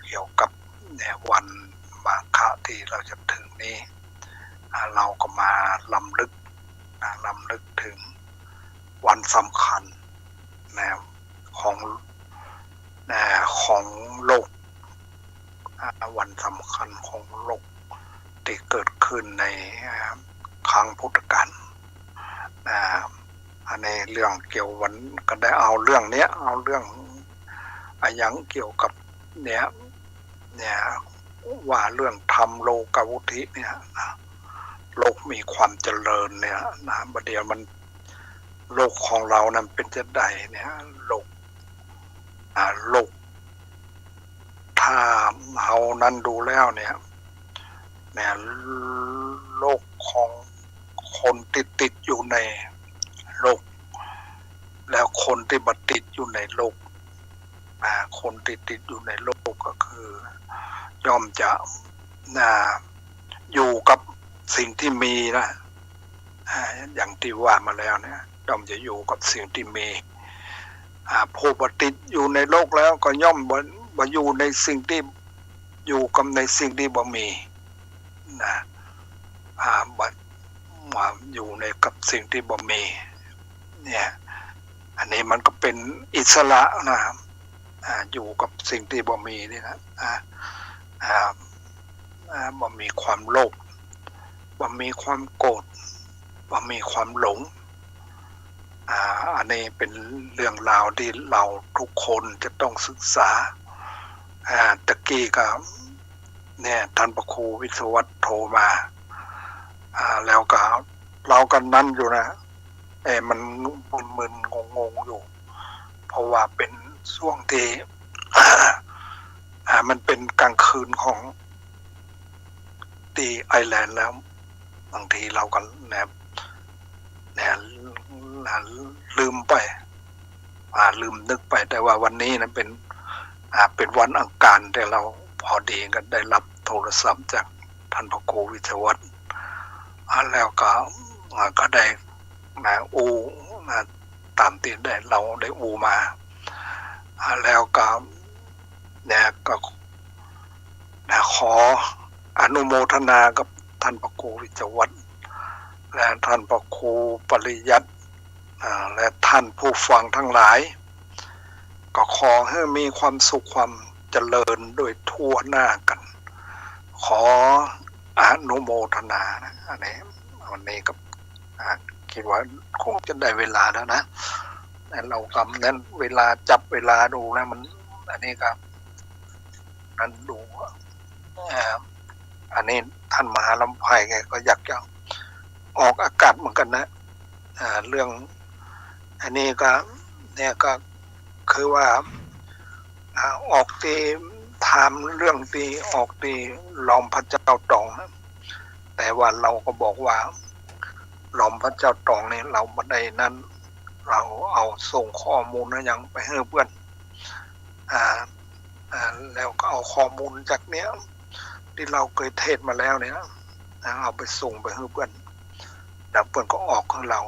เกี่ยวกับวันมาฆะที่เราจะถึงนี้เราก็มาลำลึกถึงวันสำคัญของโลกวันสำคัญของโลกที่เกิดขึ้นในครั้งพุทธกาลอันนี้เรื่องเกี่ยววันก็ได้เอาเรื่องอย่างเกี่ยวกับเนี่ยว่าเรื่องธรรมโลกวุฒิเนี่ยโลกมีความเจริญเนี่ยประเดี๋ยวมันโลกของเรานั้นเป็นจะใดเนี่ยโลกถ้าเรานั้นดูแล้วเนี่ยโลกของคนติดอยู่ในโลกแล้วคนที่บัติดอยู่ในโลกคนติดอยู่ในโลกก็คือย่อมจะอยู่กับสิ่งที่มีนะอย่างที่ว่ามาแล้วเนี่ยย่อมจะอยู่กับสิ่งที่มีผู้บัติดอยู่ในโลกแล้วก็ย่อมบ่อยู่ในสิ่งที่อยู่กับในสิ่งที่บ่มีนะมาอยู่ในกับสิ่งที่บ่มีเนี่ยอันนี้มันก็เป็นอิสระนะอยู่กับสิ่งที่บ่มีนี่นะบ่มีความโลภบ่มีความโกรธบ่มีความหลงอันนี้เป็นเรื่องราวที่เราทุกคนจะต้องศึกษาตะกี้ก็เนี่ยท่านพระครูวิศวัตรโทรมาแล้วก็ เรากันนั้นอยู่นะมันมึนๆงงๆอยู่เพราะว่าเป็นช่วงที่ มันเป็นกลางคืนของที่ไอร์แลนด์แล้วบางทีเราก็แนลืมไปลืมนึกไปแต่ว่าวันนี้นะเป็นวันอังคารแต่เราพอดีก็ได้รับโทรศัพท์จากท่านพระครูวิทยวัฒน์แล้วก็ได้ตามที่ได้เราได้มาแล้วก็เนี่ยก็ขออนุโมทนากับท่านพระครูวิทยวัฒน์และท่านพระครูปริยัติและท่านผู้ฟังทั้งหลายก็ขอให้มีความสุขความเจริญโดยทั่วหน้ากันขออนุโมทนานะอันนี้วันนี้ก็คิดว่าคงจะได้เวลาแล้วนะเรากำนั้นเวลาจับเวลาดูนะมันอันนี้ครับนั้นดูอันนี้ท่านมหาลำไพแกก็อยากจะออกอากาศเหมือนกันนะเรื่องอันนี้ก็เนี่ยก็คือว่าออกตีถามเรื่องตีออกตีล้อมพระเจ้าตองนะแต่ว่าเราก็บอกว่าล้อมพระเจ้าตองนี่เราไม่ได้นั้นเราเอาส่งข้อมูลนะยังไปให้เพื่อนแล้วก็เอาข้อมูลจากเนี้ยที่เราเคยเทศมาแล้วเนี่ยเอาไปส่งไปให้เพื่อนแล้วเพื่อนก็ออกของเรา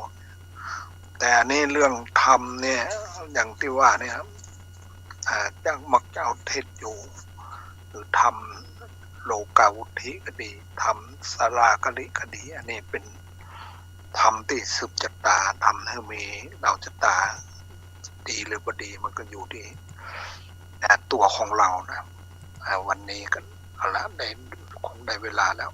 แต่อันนี้เรื่องธรรมเนี่ยอย่างที่ว่าเนี่ยจะมักจะเอาเทศอยู่หรือทำโลกาวุธิก็ดีทำสารากลิก็ดีอันนี้เป็นธรรมที่สืบชะตาทำให้มีเราชะตาดีหรือบ่ดีมันก็อยู่ที่ตัวของเรานะวันนี้กันเอาละคงได้เวลาแล้ว